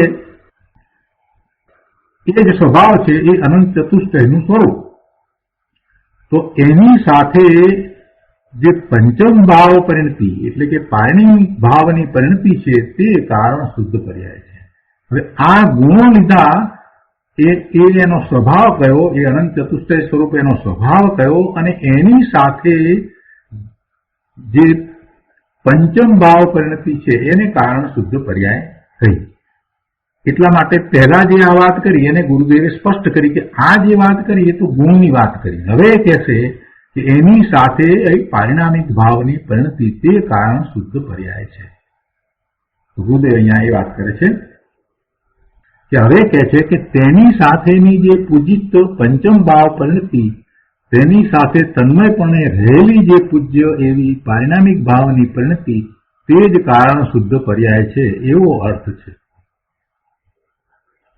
Speaker 2: એ જે સ્વભાવ છે એ અનંત ચતુષ્ટયનું સ્વરૂપ. તો એની સાથે જે પંચમ ભાવ પરિણતિ એટલે કે પારણી ભાવની પરિણતિ છે તે કારણ શુદ્ધ પર્યાય છે. હવે આ ગુણો લીધા એનો સ્વભાવ કયો, એ અનંત ચતુષ્ટય સ્વરૂપ એનો સ્વભાવ કયો, અને એની સાથે જે પંચમ ભાવ પરિણતિ છે એને કારણ શુદ્ધ પર્યાય થઈ. એટલા માટે પહેલા જે આ વાત કરી એને ગુરુદેવે સ્પષ્ટ કરી કે આ જે વાત કરી એ તો ગુણની વાત કરી. હવે કહેશે કે એની સાથે પારિણામિક ભાવની પરિણતિ તે કારણ શુદ્ધ પર્યાય છે. ગુરુદેવ અહીંયા એ વાત કરે છે કે હવે કહે છે કે તેની સાથેની જે પૂજિત પંચમ ભાવ પરિણતિ, તેની સાથે તન્મયપણે રહેલી જે પૂજ્ય એવી પારિણામિક ભાવની પરિણતિ તે જ કારણ શુદ્ધ પર્યાય છે એવો અર્થ છે.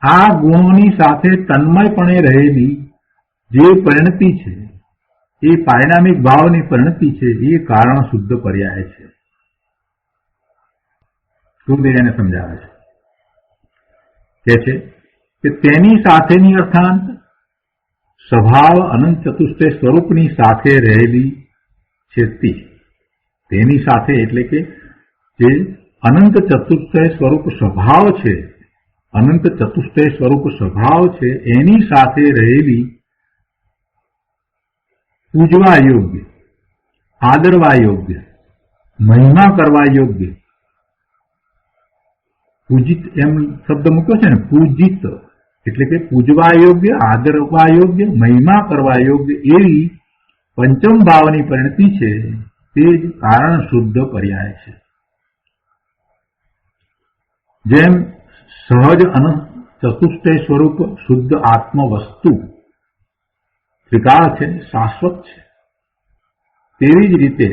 Speaker 2: આ ગુણોની સાથે તન્મયપણે રહેલી જે પરિણતિ છે એ પારિણામિક ભાવની પરિણતિ છે એ કારણ શુદ્ધ પર્યાય છે. ગુરુદેવ એને સમજાવે છે કે તેની સાથેની અર્થાંત સ્વભાવ અનંત ચતુષ્ટય સ્વરૂપની સાથે રહેલી છે તેની સાથે, એટલે કે જે અનંત ચતુષ્ટય સ્વરૂપ સ્વભાવ છે, અનંત ચતુષ્ટય સ્વરૂપ સ્વભાવ છે એની સાથે રહેલી પૂજવા યોગ્ય, આદરવા યોગ્ય, મહિમા કરવા યોગ્ય, પૂજિત એમ શબ્દ મૂક્યો છે ને, પૂજિત એટલે કે પૂજવા યોગ્ય, આદરવા યોગ્ય, મહિમા કરવા યોગ્ય એવી પંચમ ભાવની પરિણતિ છે તે જ કારણ શુદ્ધ પર્યાય છે. જેમ સહજ અનંત ચતુષ્ટય સ્વરૂપ શુદ્ધ આત્મ વસ્તુ ત્રિકાળ છે, શાશ્વત છે, તેવી જ રીતે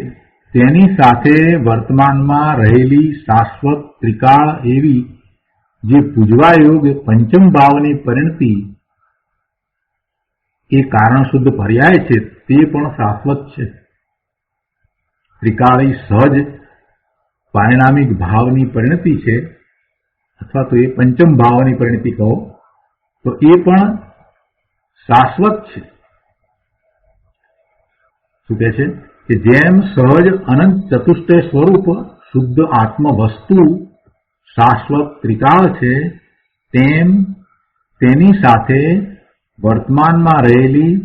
Speaker 2: તેની સાથે વર્તમાનમાં રહેલી શાશ્વત ત્રિકાળ એવી જે પૂજવા યોગ્ય પંચમ ભાવની પરિણતિ એ કારણ શુદ્ધ પર્યાય છે તે પણ શાશ્વત છે. ત્રિકાળી સહજ પારિણામિક ભાવની પરિણતિ છે, અથવા તો એ પંચમ ભાવની પરિણતિ કહો તો એ પણ શાશ્વત છે. શું કહે છે કે જેમ સહજ અનંત ચતુષ્ટય સ્વરૂપ શુદ્ધ આત્મ વસ્તુ શાશ્વત ત્રિકાળ છે, તેમ તેની સાથે વર્તમાનમાં રહેલી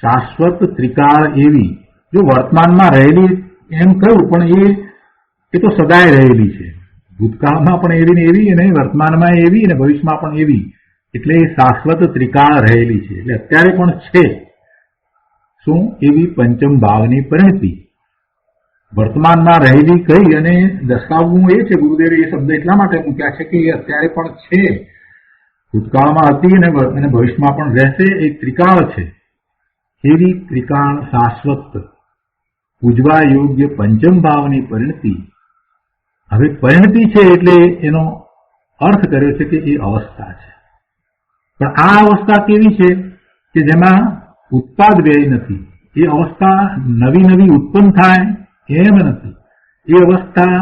Speaker 2: શાશ્વત ત્રિકાળ એવી, જો વર્તમાનમાં રહેલી એમ કહ્યું પણ એ તો સદાય રહેલી છે, ભૂતકાળમાં પણ એવી ને એવી, અને વર્તમાનમાં એવી અને ભવિષ્યમાં પણ એવી, એટલે એ શાશ્વત ત્રિકાળ રહેલી છે, એટલે અત્યારે પણ છે. શું? એવી પંચમ ભાવની પરિણતિ વર્તમાનમાં રહેલી કહી અને દર્શાવવું એ છે. ગુરુદેવે એ શબ્દ એટલા માટે મૂક્યા છે કે એ અત્યારે પણ છે, ભૂતકાળમાં હતી અને ભવિષ્યમાં પણ રહેશે, એ ત્રિકાળ છે. એવી ત્રિકાળ શાશ્વત પૂજવા યોગ્ય પંચમ ભાવની પરિણતિ. હવે પરિણતિ છે એટલે એનો અર્થ કર્યો છે કે એ અવસ્થા છે, પણ આ અવસ્થા કેવી છે કે જેમાં ઉત્પાદ વ્યય નથી. એ અવસ્થા નવી નવી ઉત્પન્ન થાય એમ નથી, એ અવસ્થા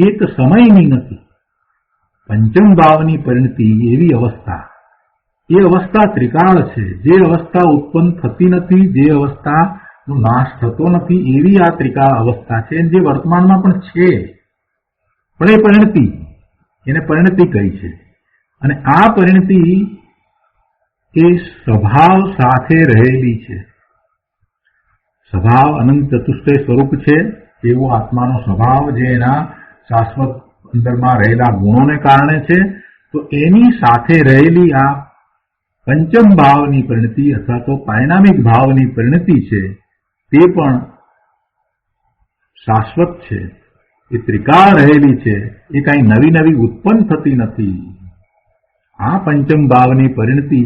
Speaker 2: એક સમયની નથી. પંચમ ભાવની પરિણતિ એવી અવસ્થા, એ અવસ્થા ત્રિકાળ છે, જે અવસ્થા ઉત્પન્ન થતી નથી, જે અવસ્થાનો નાશ થતો નથી, એવી આ ત્રિકાળ અવસ્થા છે, જે વર્તમાનમાં પણ છે, પણ એ પરિણતિ, એને પરિણતિ કહી છે. અને આ પરિણતિ એ સ્વભાવ સાથે રહેલી છે. સ્વભાવ અનંત ચતુષ્ટય સ્વરૂપ છે એવો આત્માનો સ્વભાવ, જે એના શાશ્વત અંદરમાં રહેલા ગુણોને કારણે છે, તો એની સાથે રહેલી આ પંચમ ભાવની પરિણતિ અથવા તો પારિણામિક ભાવની પરિણતિ છે, તે પણ શાશ્વત છે. એ ત્રિકાળ રહેલી છે, એ કાંઈ નવી નવી ઉત્પન્ન થતી નથી. આ પંચમ ભાવની પરિણતિ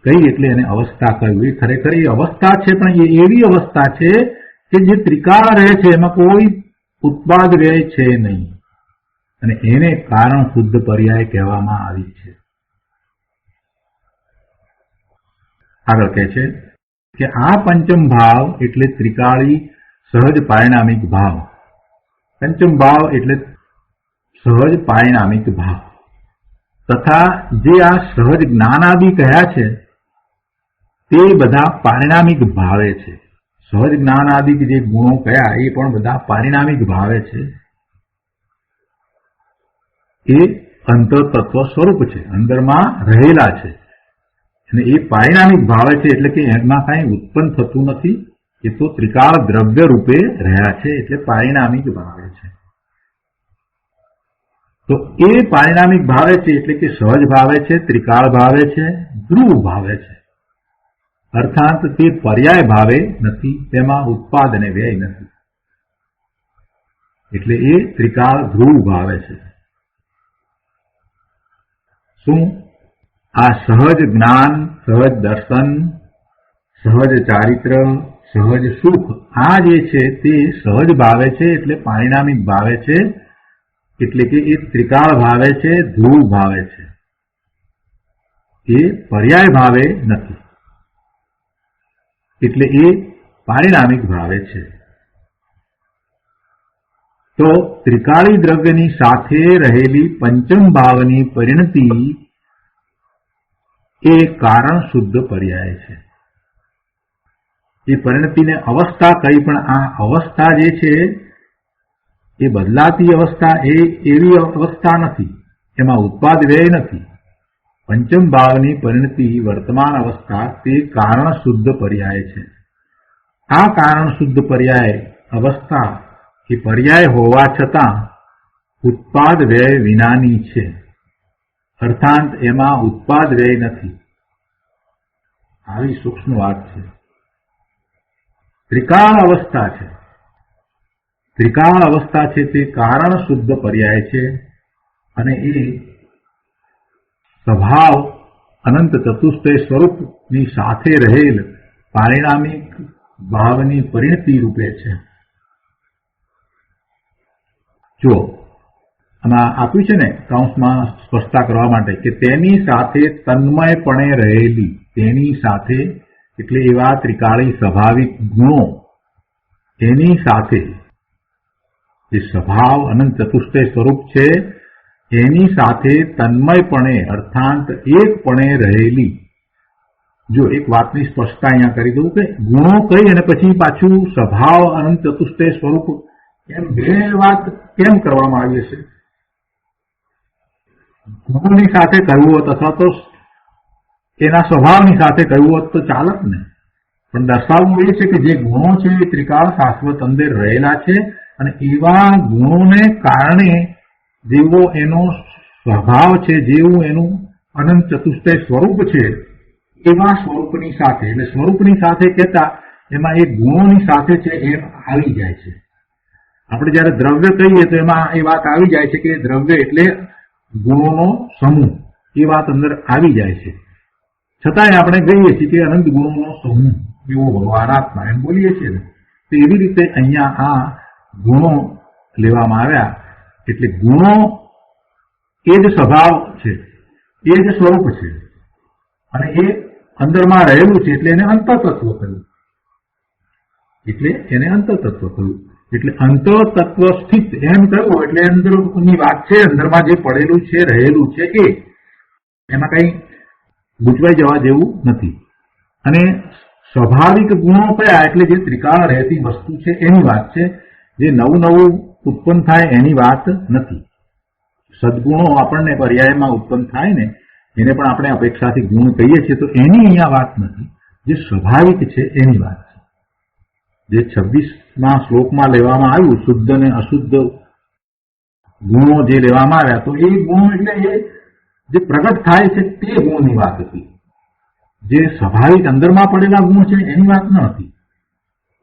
Speaker 2: કઈ એટલે એને અવસ્થા કહ્યું. એ ખરેખર એ અવસ્થા છે, પણ એ એવી અવસ્થા છે કે જે ત્રિકાળ રહે છે, એમાં કોઈ ઉત્પાદ વ્યય છે નહીં, અને એને કારણ શુદ્ધ પર્યાય કહેવામાં આવી છે. આગળ કહે છે કે આ પંચમ ભાવ એટલે ત્રિકાળી સહજ પારિણામિક ભાવ. પંચમ ભાવ એટલે સહજ પારિણામિક ભાવ, તથા જે આ સહજ જ્ઞાનાદિ કહ્યા છે તે બધા પારિણામિક ભાવે છે. સહજ જ્ઞાનાદિ જે ગુણો કયા એ પણ બધા પારિણામિક ભાવે છે. એ અંતરતત્વ સ્વરૂપ છે, અંદરમાં રહેલા છે, અને એ પારિણામિક ભાવે છે, એટલે કે એમાં કાંઈ ઉત્પન્ન થતું નથી. એ તો ત્રિકાળ દ્રવ્ય રૂપે રહ્યા છે, એટલે પારિણામિક ભાવે છે. તો એ પારિણામિક ભાવે છે એટલે કે સહજ ભાવે છે, ત્રિકાળ ભાવે છે, ધ્રુવ ભાવે છે. અર્થાત તે પર્યાય ભાવે નથી, તેમાં ઉત્પાદ અને વ્યય નથી, એટલે એ ત્રિકાળ ધ્રુવ ભાવે છે. શું? આ સહજ જ્ઞાન, સહજ દર્શન, સહજ ચારિત્ર, સહજ સુખ, આ જે છે તે સહજ ભાવે છે, એટલે પારિણામિક ભાવે છે, એટલે કે એ ત્રિકાળ ભાવે છે, ધ્રુવ ભાવે છે, એ પર્યાય ભાવે નથી, એટલે એ પારિણામિક ભાવે છે. તો ત્રિકાળી દ્રવ્યની સાથે રહેલી પંચમ ભાવની પરિણતિ એ કારણ શુદ્ધ પર્યાય છે. એ પરિણતિને અવસ્થા કહી, પણ આ અવસ્થા જે છે એ બદલાતી અવસ્થા, એ એવી અવસ્થા નથી, એમાં ઉત્પાદ વ્યય નથી. પંચમ ભાવની પરિણતિ વર્તમાન અવસ્થા તે કારણ શુદ્ધ પર્યાય છે. આ કારણ શુદ્ધ પર્યાય અવસ્થા એ પર્યાય હોવા છતાં ઉત્પાદ વ્યય વિનાની છે, અર્થાત એમાં ઉત્પાદ વ્યય નથી. આવી સૂક્ષ્મ વાત છે. ત્રિકાળ અવસ્થા છે. ત્રિકાળ અવસ્થા છે તે કારણ શુદ્ધ પર્યાય છે, અને એ સ્વભાવ અનંત ચતુષ્ટય સ્વરૂપની સાથે રહેલ પારિણામિક ભાવની પરિણતિ રૂપે છે. જો આમાં આપ્યું છે ને કૌંસમાં સ્પષ્ટતા કરવા માટે કે તેની સાથે તન્મયપણે રહેલી, તેની સાથે એટલે એવા ત્રિકાળી સ્વાભાવિક ગુણો, એની સાથે જે સ્વભાવ અનંત ચતુષ્ટય સ્વરૂપ છે એની સાથે તન્મયપણે અર્થાત એકપણે રહેલી. જો એક વાતની સ્પષ્ટતા અહીંયા કરી દઉં કે ગુણો કહી અને પછી પાછું સ્વભાવ અનંત ચતુષ્ટય સ્વરૂપ, એમ બે વાત કેમ કરવામાં આવી હશે? ગુણોની સાથે કહ્યું હોત અથવા તો એના સ્વભાવની સાથે કહ્યું હોત તો ચાલત ને, પણ દર્શાવવું એ છે કે જે ગુણો છે એ ત્રિકાળ શાશ્વત અંદર રહેલા છે, અને એવા ગુણોને કારણે જેવો એનો સ્વભાવ છે, જેવું એનું અનંત ચતુષ્ટય સ્વરૂપ છે, એવા સ્વરૂપની સાથે, એટલે સ્વરૂપની સાથે કહેતા એમાં એ ગુણોની સાથે છે એ આવી જાય છે. આપણે જયારે દ્રવ્ય કહીએ તો એમાં એ વાત આવી જાય છે કે દ્રવ્ય એટલે ગુણોનો સમૂહ, એ વાત અંદર આવી જાય છે. છતાંય આપણે કહીએ છીએ કે અનંત ગુણોનો સમૂહ એવો ભગવાન આત્મા, એમ બોલીએ છીએ ને. તો એવી રીતે અહીંયા આ ગુણો લેવામાં આવ્યા, એટલે ગુણો એ જ સ્વભાવ છે, એ જ સ્વરૂપ છે, અને એ અંદરમાં રહેલું છે, એટલે એને અંતતત્વ કહ્યું. એટલે એને અંતતત્વ કહ્યું. એટલે અંતતત્વ સ્થિત એમ કહ્યું એટલે અંદરની વાત છે, અંદરમાં જે પડેલું છે, રહેલું છે, એ એમાં કઈ ગૂંચવાઈ જવા જેવું નથી. અને સ્વાભાવિક ગુણો કયા? એટલે જે ત્રિકાળ રહેતી વસ્તુ છે એની વાત છે, જે નવું નવું ઉત્પન્ન થાય એની વાત નથી. સદગુણો આપણને પર્યાયમાં ઉત્પન્ન થાય ને, એને પણ આપણે અપેક્ષાથી ગુણ કહીએ છીએ, તો એની અહીંયા વાત નથી. જે સ્વાભાવિક છે એની વાત છે. જે 26મા શ્લોકમાં લેવામાં આવ્યું, શુદ્ધ અને અશુદ્ધ ગુણો જે લેવામાં આવ્યા, તો એ ગુણ એટલે એ જે પ્રગટ થાય છે તે ગુણની વાત હતી. જે સ્વાભાવિક અંદરમાં પડેલા ગુણ છે એની વાત ન હતી.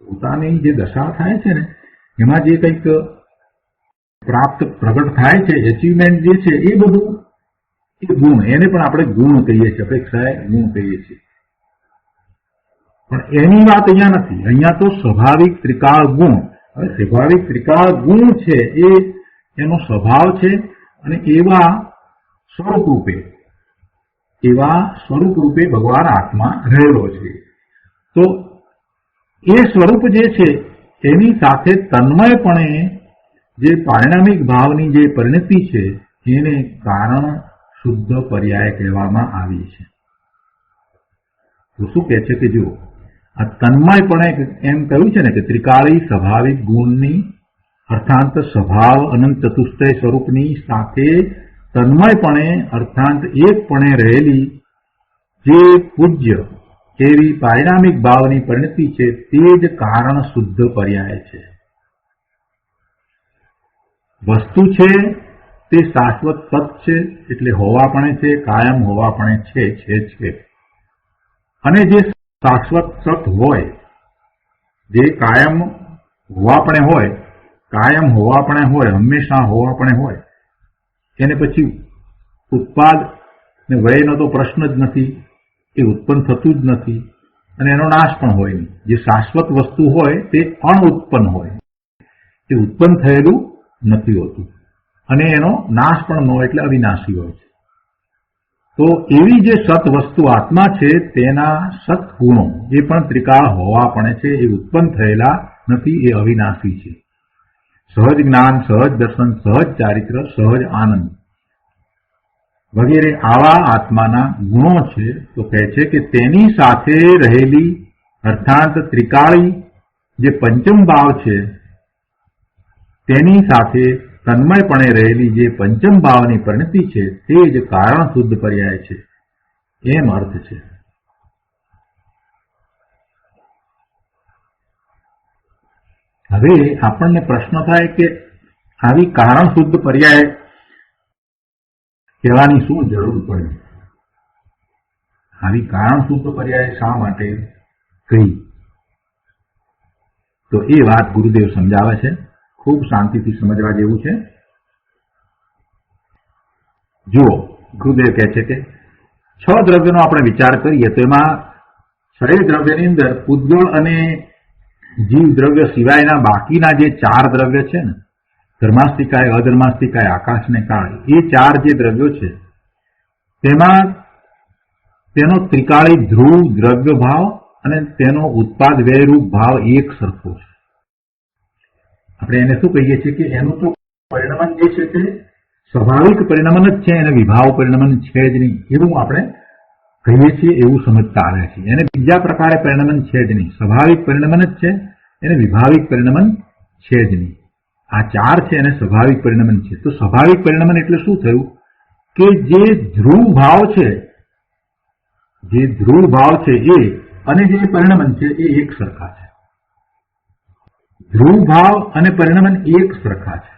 Speaker 2: પોતાની જે દશા થાય છે ને એમાં જે કંઈક પ્રાપ્ત પ્રગટ થાય છે, એચિવમેન્ટ જે છે, એ બધું એ ગુણ, એને પણ આપણે ગુણ કહીએ છીએ, અપેક્ષાએ ગુણ કહીએ છીએ. પણ એની વાત અહીંયા નથી. અહીંયા તો સ્વાભાવિક ત્રિકાળ ગુણ. હવે સ્વાભાવિક ત્રિકાળ ગુણ છે એ એનો સ્વભાવ છે, અને એવા સ્વરૂપ રૂપે ભગવાન આત્મા રહેલો છે. તો એ સ્વરૂપ જે છે એની સાથે તન્મયપણે જે પારિણામિક ભાવની જે પરિણતિ છે એને કારણ શુદ્ધ પર્યાય કહેવામાં આવી છે. તો શું કહે છે કે જો આ તન્મયપણે એમ કહ્યું છે ને કે ત્રિકાળી સ્વાભાવિક ગુણની અર્થાંત સ્વભાવ અનંત ચતુષ્ટય સ્વરૂપની સાથે તન્મયપણે અર્થાંત એકપણે રહેલી જે પૂજ્ય એવી પારિણામિક ભાવની પરિણતિ છે તે જ કારણ શુદ્ધ પર્યાય છે. વસ્તુ છે તે શાશ્વત સત છે, એટલે હોવાપણે છે, કાયમ હોવાપણે છે. અને જે શાશ્વત સત હોય, જે કાયમ હોવાપણે હોય, હંમેશા હોવાપણે હોય, એને પછી ઉત્પાદ ને વયનો તો પ્રશ્ન જ નથી, એ ઉત્પન્ન થતું જ નથી, અને એનો નાશ પણ હોય નહીં. જે શાશ્વત વસ્તુ હોય તે અણઉત્પન્ન હોય, તે ઉત્પન્ન થયેલું નથી હોતું, અને એનો નાશ પણ ન હોય, એટલે અવિનાશી હોય છે. તો એવી જે સત વસ્તુ આત્મા છે તેના સત ગુણો એ પણ ત્રિકાળ હોવાપણે છે, એ ઉત્પન્ન થયેલા નથી, એ અવિનાશી છે. સહજ જ્ઞાન, સહજ દર્શન, સહજ ચારિત્ર, સહજ આનંદ, વગેરે આવા આત્માના ગુણો છે. તો કહે છે કે તેની સાથે રહેલી અર્થાત ત્રિકાળી જે પંચમ ભાવ છે તેની સાથે તન્મયપણે રહેલી જે પંચમ ભાવની પરિણતિ છે તે જ કારણ શુદ્ધ પર્યાય છે એમ અર્થ છે. હવે આપણને પ્રશ્ન થાય કે આવી કારણ શુદ્ધ પર્યાય કહેવાની શું જરૂર પડી? આવી કારણ શુદ્ધ પર્યાય શા માટે કહી? તો એ વાત ગુરુદેવ સમજાવે છે. ખૂબ શાંતિથી સમજવા જેવું છે. જુઓ, ગુરુદેવ કહે છે કે 6 દ્રવ્યનો આપણે વિચાર કરીએ તો એમાં 6 દ્રવ્યની અંદર પૂતગળ અને જીવ દ્રવ્ય સિવાયના બાકીના જે 4 દ્રવ્ય છે ને, ધર્માસ્તિકાય, અધર્માસ્તિકાય, આકાશ ને કાળ, એ 4 જે દ્રવ્યો છે તેમાં તેનો ત્રિકાળી ધ્રુવ દ્રવ્ય ભાવ અને તેનો ઉત્પાદ વ્યયરૂપ ભાવ એક સરખો છે. આપણે એને શું કહીએ છીએ કે એનું તો પરિણમન જે છે તે સ્વાભાવિક પરિણમન જ છે, એને વિભાવ પરિણમન છે જ નહીં એવું આપણે કહીએ છીએ, એવું સમજતા આવ્યા છીએ. એને બીજા પ્રકારે પરિણમન છે જ નહીં, સ્વાભાવિક પરિણમન જ છે, એને વિભાવિક પરિણમન છે જ નહીં. આ 4 છે એને સ્વાભાવિક પરિણમન છે. તો સ્વાભાવિક પરિણમન એટલે શું થયું કે જે ધ્રુવ ભાવ છે એ અને જે પરિણમન છે એ એક સરખા છે. ધ્રુવ ભાવ અને પરિણમન એક સરખા છે.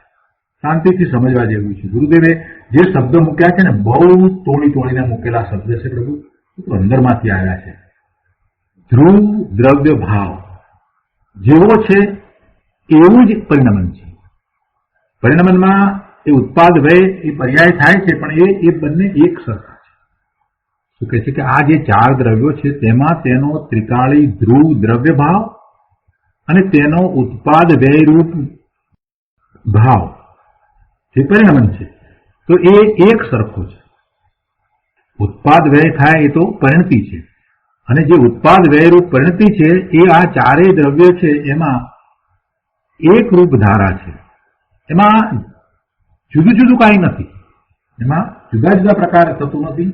Speaker 2: શાંતિથી સમજવા જેવું છે. ગુરુદેવે જે શબ્દ મૂક્યા છે ને, બહુ તોડીને મૂકેલા શબ્દ છે પ્રભુ, તો અંદરમાંથી આવ્યા છે. ધ્રુવ દ્રવ્ય ભાવ જેવો છે એવું જ પરિણમન છે. પરિણમનમાં એ ઉત્પાદ વ્યય એ પર્યાય થાય છે, પણ એ બંને એક સરખા છે. શું કહે છે કે આ જે 4 દ્રવ્યો છે તેમાં તેનો ત્રિકાળી ધ્રુવ દ્રવ્ય ભાવ અને તેનો ઉત્પાદ વ્યયરૂપ ભાવ જે પરિણમન છે તો એ એક સરખો છે. ઉત્પાદ વ્યય થાય એ તો પરિણતિ છે, અને જે ઉત્પાદ વ્યયરૂપ પરિણતિ છે એ આ 4 દ્રવ્ય છે એમાં એક રૂપ ધારા છે. એમાં જુદું કાંઈ નથી, એમાં જુદા પ્રકારે થતું નથી.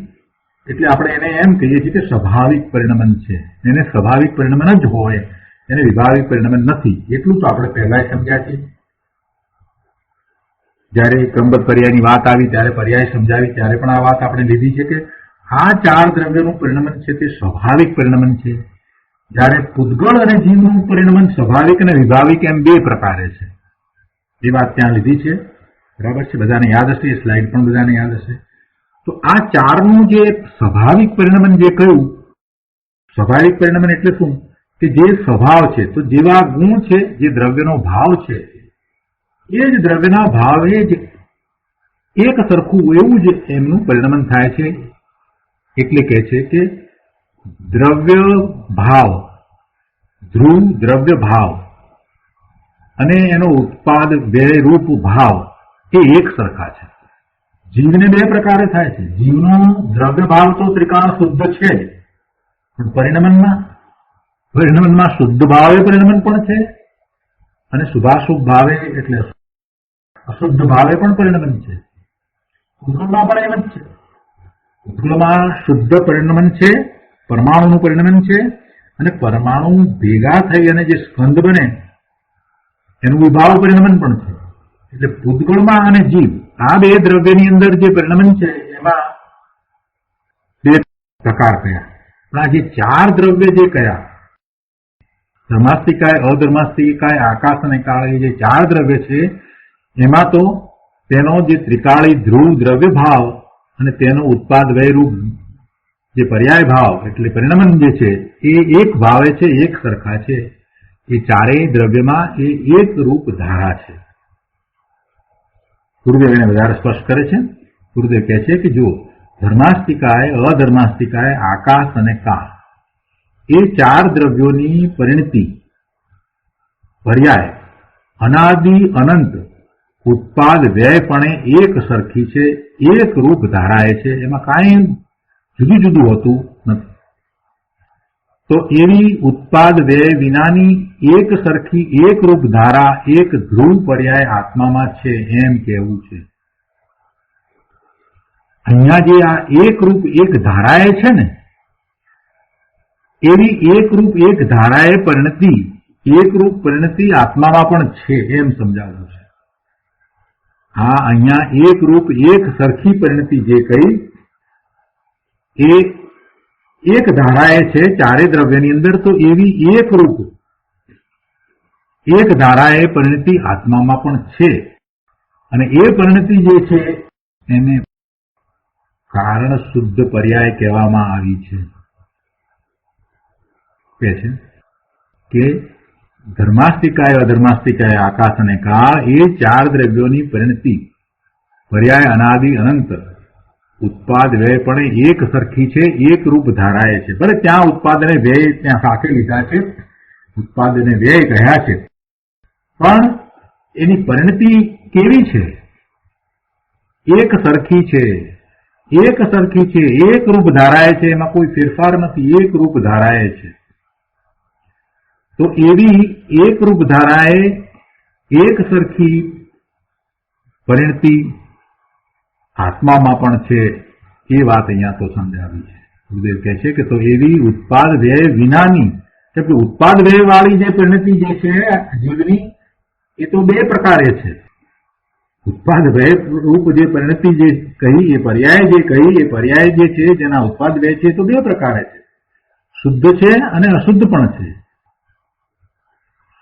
Speaker 2: એટલે આપણે એને એમ કહીએ છીએ કે સ્વાભાવિક પરિણમન છે. એને સ્વાભાવિક પરિણમન જ હોય, એને વિભાવિક પરિણમન નથી. એટલું તો આપણે પહેલા સમજ્યા છીએ. જયારે ક્રમબદ્ધ પર્યાયની વાત આવી ત્યારે પર્યાય સમજાવી ત્યારે પણ આ વાત આપણે લીધી છે કે આ 4 દ્રવ્યનું પરિણમન છે તે સ્વાભાવિક પરિણમન છે. જયારે પૂતગળ અને જીવનું પરિણમન સ્વાભાવિક અને વિભાવિક એમ 2 પ્રકારે છે. એ વાત ત્યાં લીધી છે, બરાબર છે? બધાને યાદ હશે, એ સ્લાઇડ પણ બધાને યાદ હશે. તો આ 4નું જે સ્વાભાવિક પરિણમન જે કહ્યું, સ્વાભાવિક પરિણમન એટલે શું કે જે સ્વભાવ છે, તો જેવા ગુણ છે, જે દ્રવ્યનો ભાવ છે એ જ દ્રવ્યના ભાવે જ એક સરખું એવું જ એમનું પરિણમન થાય છે. એટલે કહે છે કે દ્રવ્ય ભાવ, ધ્રુવ દ્રવ્ય ભાવ અને એનો ઉત્પાદ વ્યયરૂપ ભાવ એ એક સરખા છે. જીવને 2 પ્રકારે થાય છે. જીવનો દ્રવ્ય ભાવ તો ત્રિકાળ શુદ્ધ છે જ, પણ પરિણમનમાં શુદ્ધ ભાવે પરિણમન પણ છે અને શુભાશુભ ભાવે એટલે અશુદ્ધ ભાવે પણ પરિણમન છે. પૂતગળમાં પણ એમ જ છે. પૂતગળમાં શુદ્ધ પરિણમન છે, પરમાણુનું પરિણમન છે, અને પરમાણુ ભેગા થઈ અને જે સ્કંદ બને એનું વિભાવ પરિણમન પણ છે. એટલે પૂતગળમાં અને જીવ આ 2 દ્રવ્યની અંદર જે પરિણમન છે એમાં 2 પ્રકાર કયા. પણ આ જે 4 દ્રવ્ય જે કયા, ધર્માસ્તિકાય, અધર્માસ્તિકાય, આકાશ અને કાળ, એ જે 4 દ્રવ્ય છે એમાં તો તેનો જે ત્રિકાળી ધ્રુવ દ્રવ્ય ભાવ અને તેનો ઉત્પાદ વ્યયરૂપ જે પર્યાય ભાવ એટલે પરિણમન જે છે એ એક ભાવે છે, એક સરખા છે. એ 4 દ્રવ્યમાં એ એક રૂપ ધારા છે. ગુરુદેવ એને વધારે સ્પષ્ટ કરે છે. ગુરુદેવ કહે છે કે જો ધર્માસ્તિકાય, અધર્માસ્તિકાય, આકાશ અને કાળ એ 4 દ્રવ્યોની પરિણતિ પર્યાય અનાદિ અનંત ઉત્પાદ વ્યયપણે એક સરખી છે, એક રૂપ ધારાય છે. એમાં કાંઈ જુદું હોતું નથી. તો એવી ઉત્પાદ વ્યય વિનાની એક સરખી એક રૂપ ધારા એક ધ્રુવ પર્યાય આત્મામાં છે એમ કહેવું છે. અહીંયા જે આ એકરૂપ એક ધારાએ છે ને, એવી એકરૂપ એક ધારાએ પરિણતિ, એકરૂપ પરિણતિ આત્મામાં પણ છે એમ સમજાવવું છે. આ અહીંયા એકરૂપ એક સરખી પરિણતિ જે કહી એ એક ધારાએ છે ચારે દ્રવ્યની અંદર, તો એવી એકરૂપ એક ધારાએ પરિણતિ આત્મામાં પણ છે. અને એ પરિણતિ જે છે એને કારણ શુદ્ધ પર્યાય કહેવામાં આવી છે. કે છે કે ધર્માસ્તિકાય અધર્માસ્તિકાય આકાશ અને કાળ એ ચાર દ્રવ્યોની પરિણતિ પર્યાય અનાદિ અનંત ઉત્પાદ વ્યય પણ એક સરખી છે, એક રૂપ ધારાએ છે. ભલે ત્યાં ઉત્પાદ અને વ્યય ત્યાં સાથે લીધા છે, ઉત્પાદ અને વ્યય કહ્યા છે, પણ એની પરિણતિ કેવી છે? એક સરખી છે, એક સરખી છે, એક રૂપ ધારાએ છે, એમાં કોઈ ફેરફાર નથી, એક રૂપ ધારાએ છે. તો એવી એક રૂપ ધારાએ એક સરખી પરિણતિ આત્મામાં પણ છે, એ વાત અહીંયા તો સમજાવી છે. ગુરુદેવ કહે છે કે તો એવી ઉત્પાદ વ્યય વિનાની, કે ઉત્પાદ વ્યય વાળી જે પરિણતિ જે છે જીવની, એ તો બે પ્રકારે છે. ઉત્પાદ વ્યય રૂપ જે પરિણતિ જે કહી, એ પર્યાય જે કહી, એ પર્યાય જે છે જેના ઉત્પાદ વ્યય છે તો બે પ્રકારે છે, શુદ્ધ છે અને અશુદ્ધ પણ છે.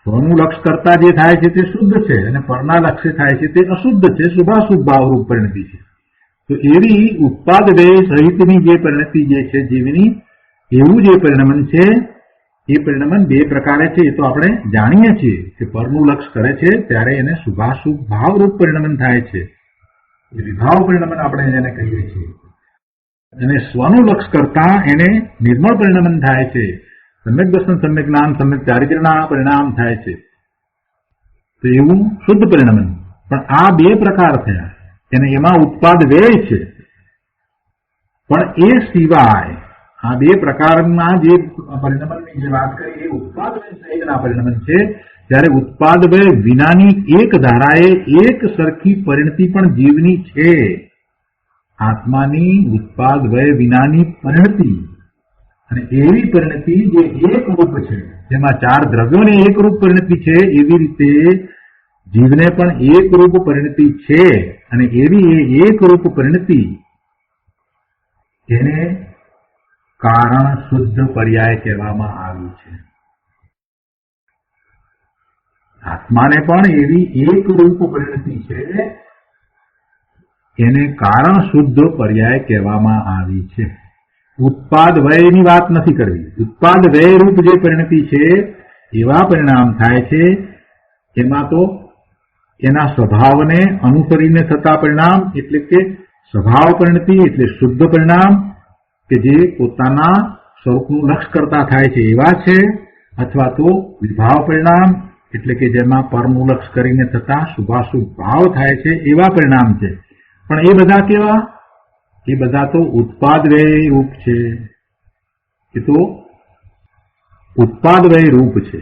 Speaker 2: સ્વનું લક્ષ કરતા જે થાય છે તે શુદ્ધ છે, અને પરના લક્ષ્ય થાય છે તે અશુદ્ધ છે, શુભાશુભ ભાવરૂપ પરિણતિ છે. તો એવી ઉત્પાદ વ્યય સહિતની જે પરિણતિ જે છે જીવની, એવું જે પરિણમન છે એ પરિણમન બે પ્રકારે છે. એ તો આપણે જાણીએ છીએ કે પરનું લક્ષ કરે છે ત્યારે એને શુભાશુભ ભાવરૂપ પરિણમન થાય છે, એ વિભાવ પરિણમન આપણે જેને કહીએ છીએ. અને સ્વનું લક્ષ કરતા એને નિર્મળ પરિણમન થાય છે, સમ્યક દર્શન, સમ્યક જ્ઞાન, સમ્યક ચારિત્ર્યના પરિણામ થાય છે. તો એવું શુદ્ધ પરિણમન. પણ આ બે પ્રકાર થયા, અને એમાં ઉત્પાદ વ્યય છે. પણ એ સિવાય આ બે પ્રકારના જે પરિણમનની જે વાત કરી એ ઉત્પાદ વ્યય સહિતના પરિણમન છે. ત્યારે ઉત્પાદ વ્યય વિનાની એક ધારાએ એક સરખી પરિણતિ પણ જીવની છે. આત્માની ઉત્પાદ વ્યય વિનાની પરિણતિ, અને એવી પરિણતિ જે એક રૂપ છે, જેમાં ચાર દ્રવ્યોને એક રૂપ પરિણતિ છે, એવી રીતે જીવને પણ એક રૂપ પરિણતિ છે. અને એવી એ એક રૂપ પરિણતિ એને કારણ શુદ્ધ પર્યાય કહેવામાં આવી છે. આત્માને પણ એવી એક રૂપ પરિણતિ છે, એને કારણ શુદ્ધ પર્યાય કહેવામાં આવી છે. ઉત્પાદ વ્યયની વાત નથી કરવી. ઉત્પાદ વ્યય રૂપ જે પરિણતિ છે એવા પરિણામ થાય છે, એમાં તો એના સ્વભાવને અનુસરીને થતા પરિણામ, એટલે કે સ્વભાવ પરિણતિ એટલે શુદ્ધ પરિણામ, કે જે પોતાના સ્વરૂપનું લક્ષ કરતા થાય છે એવા છે, અથવા તો વિભાવ પરિણામ એટલે કે જેમાં પરનું લક્ષ કરીને થતા શુભાશુભ ભાવ થાય છે એવા પરિણામ છે. પણ એ બધા કેવા? એ બધા તો ઉત્પાદ વ્યય રૂપ છે. એ તો ઉત્પાદ વ્યય રૂપ છે.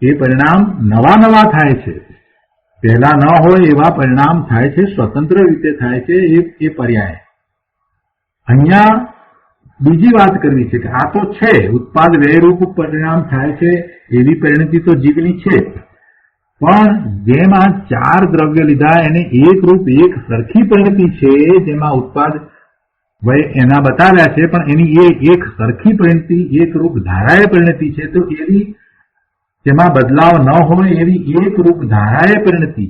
Speaker 2: એ પરિણામ નવા નવા થાય છે, પહેલા ન હોય એવા પરિણામ થાય છે, સ્વતંત્ર રીતે થાય છે. એ પર્યાય. અહીંયા બીજી વાત કરવી છે કે આ તો છે ઉત્પાદ વ્યયરૂપ પરિણામ થાય છે એવી પરિણતિ તો જીવની છે, પણ જેમાં ચાર દ્રવ્ય લીધા એને એક રૂપ એક સરખી પરિણતિ છે, જેમાં ઉત્પાદ વ્યય એના બતાવ્યા છે, પણ એની એ એક સરખી પરિણતિ એક રૂપ ધારાએ પરિણતિ છે. તો એવી જેમાં બદલાવ ન હોય એવી એક રૂપ ધારાએ પરિણતિ,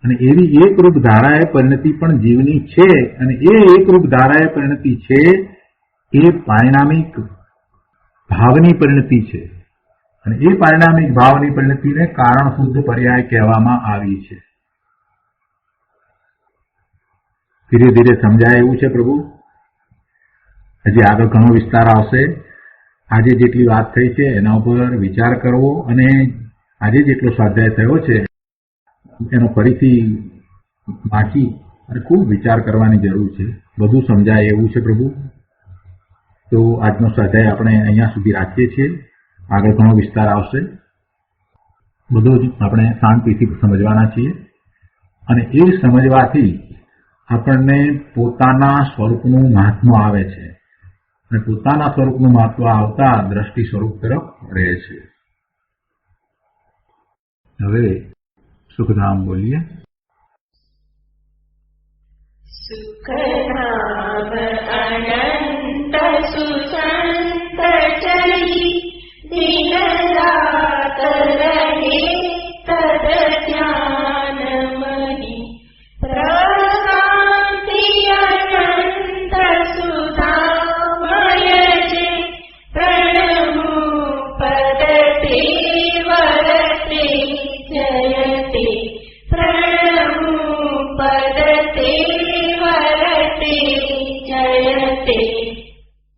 Speaker 2: અને એવી એક રૂપ ધારાએ પરિણતિ પણ જીવની છે. અને એ એક રૂપ ધારાએ પરિણતિ છે એ પારિણામિક ભાવની પરિણતિ છે, અને એ પારિણામિક ભાવની પરિણતિને કારણ શુદ્ધ પર્યાય કહેવામાં આવી છે. ધીરે ધીરે સમજાય એવું છે પ્રભુ. હજી આગળ ઘણો વિસ્તાર આવશે. આજે જેટલી વાત થઈ છે એના ઉપર વિચાર કરવો, અને આજે જેટલો સ્વાધ્યાય થયો છે એનો ફરીથી વાંચી અને ખૂબ વિચાર કરવાની જરૂર છે. બધું સમજાય એવું છે પ્રભુ. તો આજનો સ્વાધ્યાય આપણે અહીંયા સુધી રાખીએ છીએ. આગળ ઘણો વિસ્તાર આવશે. બધું જ આપણે શાંતિથી સમજવાના છીએ, અને એ સમજવાથી આપણને પોતાના સ્વરૂપનું મહાત્મ્ય આવે છે અને પોતાના સ્વરૂપનું મહત્વ આવતા દ્રષ્ટિ સ્વરૂપ તરફ વળે છે. હવે સુખધામ બોલીએ.
Speaker 3: સુખધામ અનંત સુખ